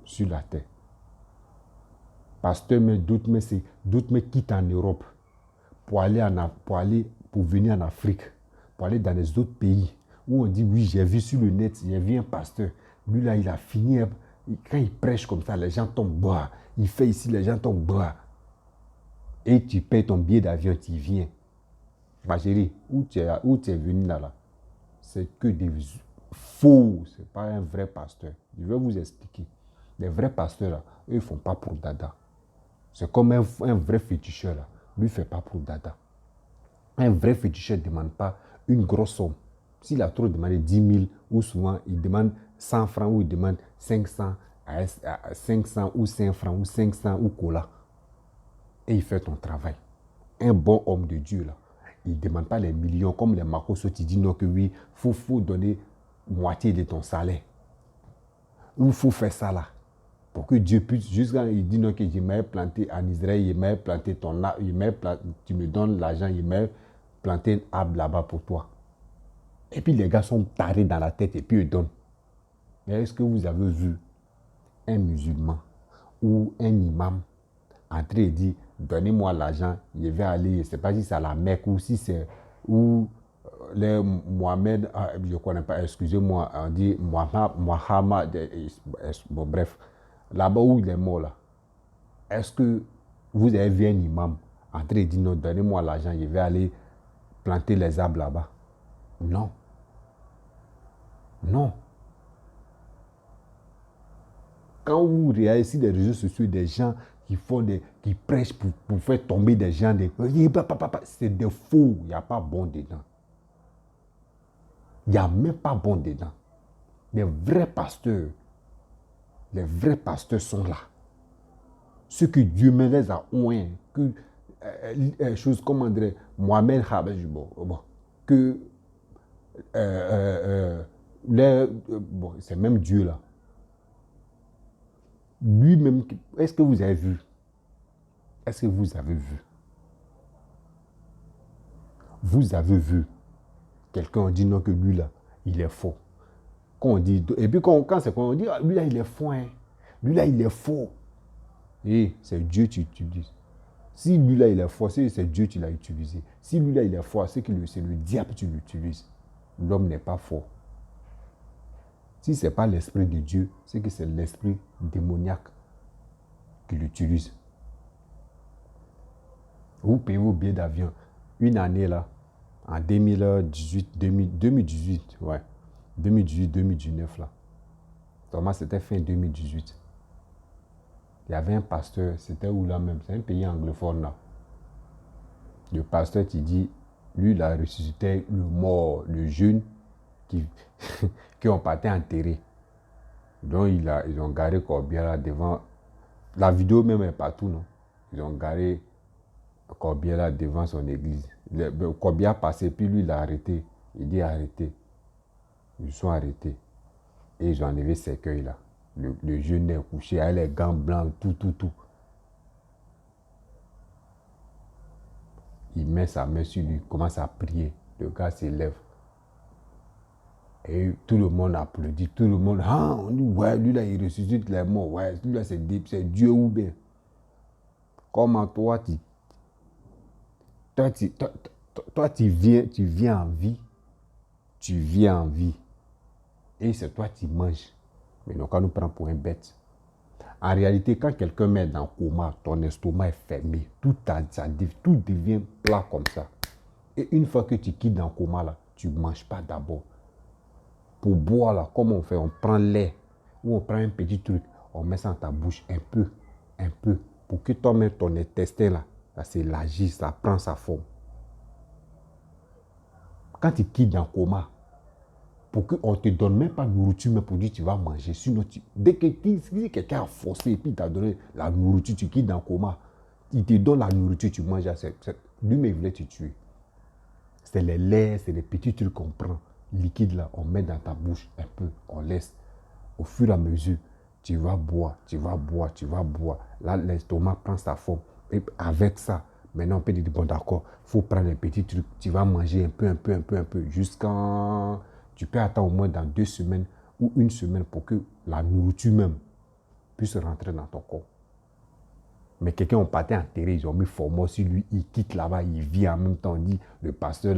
sur la terre. Pasteur, mais d'autres me quittent en Europe pour venir en Afrique, pour aller dans les autres pays où on dit oui, j'ai vu sur le net, j'ai vu un pasteur. Lui là, il a fini. Quand il prêche comme ça, les gens tombent bas. Il fait ici, les gens tombent bas. Et tu payes ton billet d'avion, tu viens. Ma chérie, où tu es venu là, c'est que des faux. Ce n'est pas un vrai pasteur. Je vais vous expliquer. Les vrais pasteurs, là, eux, ils ne font pas pour dada. C'est comme un vrai féticheur. Là. Lui, ne fait pas pour dada. Un vrai féticheur ne demande pas une grosse somme. S'il a trop demandé 10 000, ou souvent, il demande 100 francs, ou il demande 500, à 500, ou 5 francs, ou 500, ou cola. Et il fait ton travail. Un bon homme de Dieu, là, il ne demande pas les millions, comme les Makoso, tu dis non, que oui, il faut donner moitié de ton salaire. Ou il faut faire ça là. Pour que Dieu puisse, jusqu'à il dit non, que je m'ai planté en Israël, il m'a planté ton arbre, tu me donnes l'argent, il m'a planté un arbre là-bas pour toi. Et puis les gars sont tarés dans la tête et puis ils donnent. Mais est-ce que vous avez vu un musulman ou un imam entrer et dire donnez-moi l'argent, je vais aller, je ne sais pas si c'est à la Mecque ou si c'est où les Mohamed, je ne connais pas, excusez-moi, on dit Mohamed, bon bref, là-bas où il est mort là, est-ce que vous avez vu un imam entrer et dire non, donnez-moi l'argent, je vais aller planter les arbres là-bas? Non. Non. Quand vous regardez sur les réseaux sociaux des gens qui prêchent pour faire tomber des gens, c'est des faux, il n'y a pas bon dedans. Il n'y a même pas bon dedans. Les vrais pasteurs sont là. Ceux que Dieu me les a oint, que chose comme André, Mohamed que c'est même Dieu là. Lui-même, est-ce que vous avez vu? Est-ce que vous avez vu? Vous avez vu quelqu'un dit non que lui là, il est faux. Quand on dit, et puis quand c'est quand on dit, lui là, il est faux. Hein. Lui là, il est faux. Et c'est Dieu que tu utilises. Si lui là, il est faux, c'est Dieu que tu l'as utilisé. Si lui là, il est faux, c'est le diable que tu l'utilises. L'homme n'est pas faux. Si ce n'est pas l'esprit de Dieu, c'est que c'est l'esprit démoniaque qui l'utilise. Vous payez vos billets d'avion. Une année là, en 2018, ouais. 2018-2019 là. Thomas, c'était fin 2018. Il y avait un pasteur, c'était où là même? C'est un pays anglophone là. Le pasteur qui dit, lui il a ressuscité le mort, le jeune qui ont parti enterrer. Donc ils ont garé Corbia là devant. La vidéo même est partout, non? Ils ont garé Corbia là devant son église. Corbia passé, puis lui il a arrêté. Il dit arrêtez. Ils sont arrêtés. Et ils ont enlevé ses cueils là. Le jeune est couché avec les gants blancs, tout. Il met sa main sur lui, commence à prier. Le gars s'élève. Et tout le monde applaudit. Tout le monde, on dit, ouais, lui là, il ressuscite les morts. Ouais, lui là, c'est Dieu ou bien. Comment toi, tu viens en vie. Tu viens en vie. Et c'est toi qui manges. Mais non, quand on nous prend pour un bête. En réalité, quand quelqu'un met dans le coma, ton estomac est fermé. Tout devient plat comme ça. Et une fois que tu quittes dans le coma, là, tu ne manges pas d'abord. Pour boire, là, comment on fait? On prend lait ou on prend un petit truc, on met ça dans ta bouche un peu, pour que toi-même, ton intestin, là, ça s'élargisse, ça prend sa forme. Quand tu quittes dans le coma, pour qu'on ne te donne même pas de nourriture, mais pour dire tu vas manger. Sinon, dès que si quelqu'un a forcé et puis t'a donné la nourriture, tu quittes dans le coma, il te donne la nourriture, tu manges. Lui-même, il voulait te tuer. C'est les laits, c'est les petits trucs qu'on prend, liquide là, on met dans ta bouche un peu, on laisse. Au fur et à mesure, tu vas boire, tu vas boire, tu vas boire. Là, l'estomac prend sa forme. Et avec ça, maintenant, on peut dire, bon, d'accord, il faut prendre un petit truc. Tu vas manger un peu, jusqu'à... Tu peux attendre au moins dans 2 semaines ou 1 semaine pour que la nourriture même puisse rentrer dans ton corps. Mais quelqu'un, on partait enterré, ils ont mis Formol sur lui, il quitte là-bas, il vient en même temps, on dit, le pasteur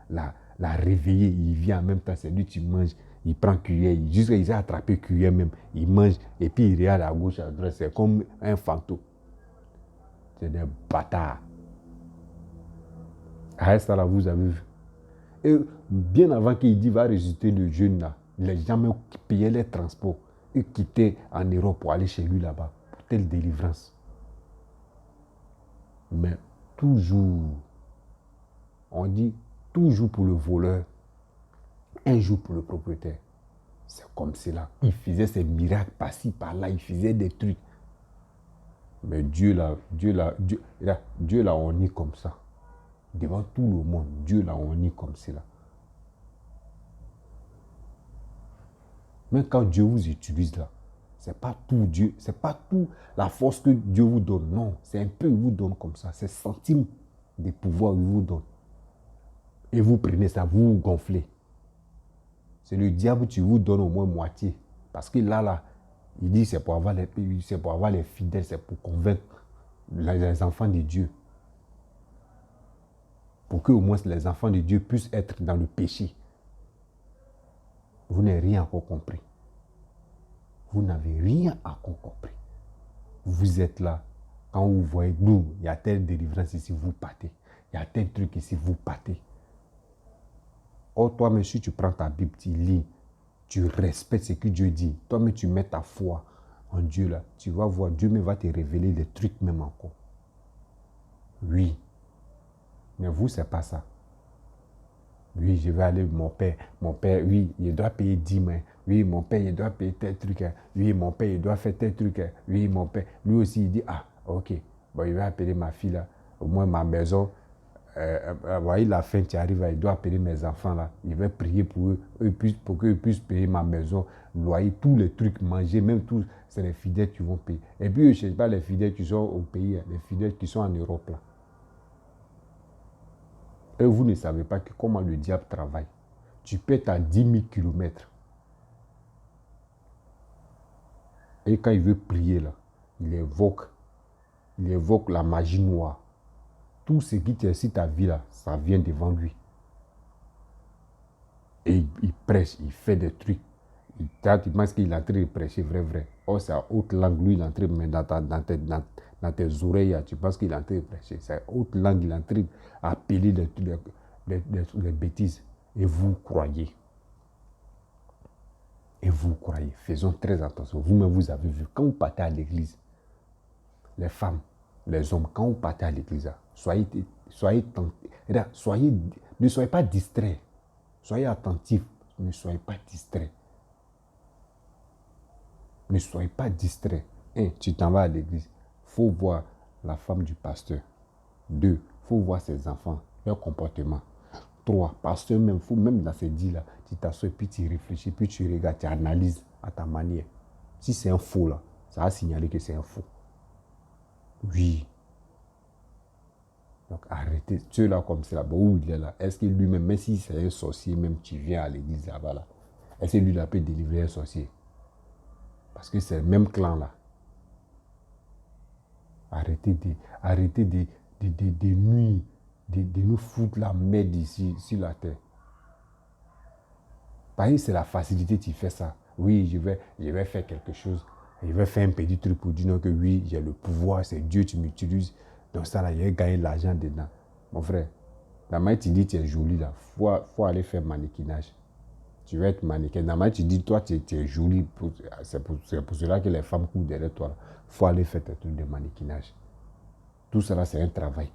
l'a réveillé, il vient en même temps, c'est lui, tu manges, il prend cuillère, jusqu'à il a attrapé cuillère même, il mange, et puis il regarde à gauche, à droite, c'est comme un fantôme. C'est des bâtards. À ça là, vous avez vu. Et bien avant qu'il dit va ressusciter le jeune là, les gens même payaient les transports et quittaient en Europe pour aller chez lui là-bas, pour telle délivrance. Mais toujours, on dit toujours pour le voleur, un jour pour le propriétaire. C'est comme cela. Il faisait ses miracles par-ci, par-là, il faisait des trucs. Mais Dieu l'a honni comme ça. Devant tout le monde, Dieu l'a honni comme cela. Même quand Dieu vous utilise là, c'est pas tout Dieu, c'est pas tout la force que Dieu vous donne. Non, c'est un peu, il vous donne comme ça. C'est centimes de pouvoir qu'il vous donne. Et vous prenez ça, vous gonflez. C'est le diable qui vous donne au moins moitié. Parce que là, il dit c'est pour avoir les fidèles, c'est pour convaincre les enfants de Dieu. Pour que au moins les enfants de Dieu puissent être dans le péché. Vous n'avez rien encore compris. Vous n'avez rien encore compris. Vous êtes là. Quand vous voyez, boum, il y a telle délivrance ici, vous partez. Il y a tel truc ici, vous partez. Or, toi-même, si tu prends ta Bible, tu lis, tu respectes ce que Dieu dit. Toi-même, tu mets ta foi en Dieu là. Tu vas voir, Dieu même va te révéler des trucs même encore. Oui. Mais vous, c'est pas ça. Oui, je vais aller, mon père, oui, il doit payer 10 000. Oui, mon père, il doit payer tel truc. Oui, mon père, il doit faire tel truc. Oui, mon père, lui aussi, il dit, ah, ok, bon, il va appeler ma fille là, au moins ma maison. Voyez, la fin, tu arrives, il doit appeler mes enfants là. Il va prier pour eux, pour qu'eux puissent payer ma maison, loyer, tous les trucs, manger, même tout, c'est les fidèles qui vont payer. Et puis, je ne sais pas les fidèles qui sont au pays, les fidèles qui sont en Europe là. Et vous ne savez pas comment le diable travaille. Tu peux être à 10 000 kilomètres. Et quand il veut prier, là, il évoque la magie noire. Tout ce qui t'incite ta vie, là, ça vient devant lui. Et il prêche, il fait des trucs. Tu penses qu'il est en train de prêcher vrai. Oh, c'est à haute langue, lui, il est en train de mettre dans tes oreilles, tu penses qu'il est en train de prêcher. C'est à haute langue, il est en train d'appeler des bêtises. Et vous croyez. Et vous croyez. Faisons très attention. Vous-même, vous avez vu, quand vous partez à l'église, les femmes, les hommes, quand vous partez à l'église, ne soyez pas distraits. Soyez attentifs. Ne soyez pas distraits. Ne soyez pas distraits. 1. Tu t'en vas à l'église. Il faut voir la femme du pasteur. 2. Il faut voir ses enfants, leur comportement. 3. Pasteur même, faut même dans ces dits-là, tu t'assois, puis tu réfléchis, puis tu regardes, tu analyses à ta manière. Si c'est un faux là, ça va signaler que c'est un faux. Oui. Donc arrêtez. Ceux-là comme cela, bon, où il est là, est-ce que lui-même, même si c'est un sorcier, même tu viens à l'église là-bas, là, est-ce que lui-là peut délivrer un sorcier? Parce que c'est le même clan là. Arrêtez de nuire, de nous foutre la merde ici, sur la terre. Parce que c'est la facilité qui fait ça. Oui, je vais faire quelque chose. Je vais faire un petit truc pour dire non, que oui, j'ai le pouvoir, c'est Dieu qui m'utilise. Donc ça là, je vais gagner l'argent dedans. Mon frère, la manière tu dis tu es joli là, faut aller faire mannequinage. Tu vas être mannequin. La manière tu dis toi tu es joli, c'est pour cela que les femmes courent derrière toi. Il faut aller faire tes trucs de mannequinage. Tout cela c'est un travail.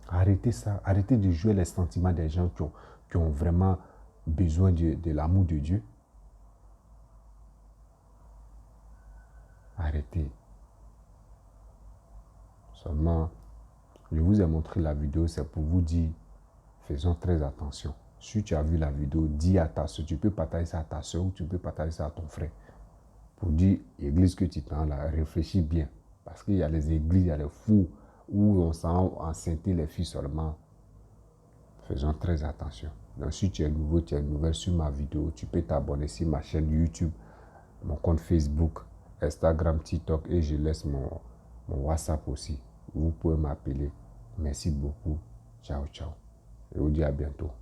Arrêtez ça, arrêtez de jouer les sentiments des gens qui ont vraiment besoin de l'amour de Dieu. Arrêtez. Seulement, je vous ai montré la vidéo, c'est pour vous dire, faisons très attention. Si tu as vu la vidéo, dis à ta soeur, tu peux partager ça à ta soeur ou tu peux partager ça à ton frère. pour dire, église que tu t'en là, réfléchis bien. Parce qu'il y a les églises, il y a les fous où on s'en enceinter les filles seulement. Faisons très attention. Donc si tu es nouveau, tu es nouvelle sur ma vidéo, tu peux t'abonner sur ma chaîne YouTube, mon compte Facebook, Instagram, TikTok et je laisse mon WhatsApp aussi. Vous pouvez m'appeler. Merci beaucoup. Ciao, ciao. Et on dit à bientôt.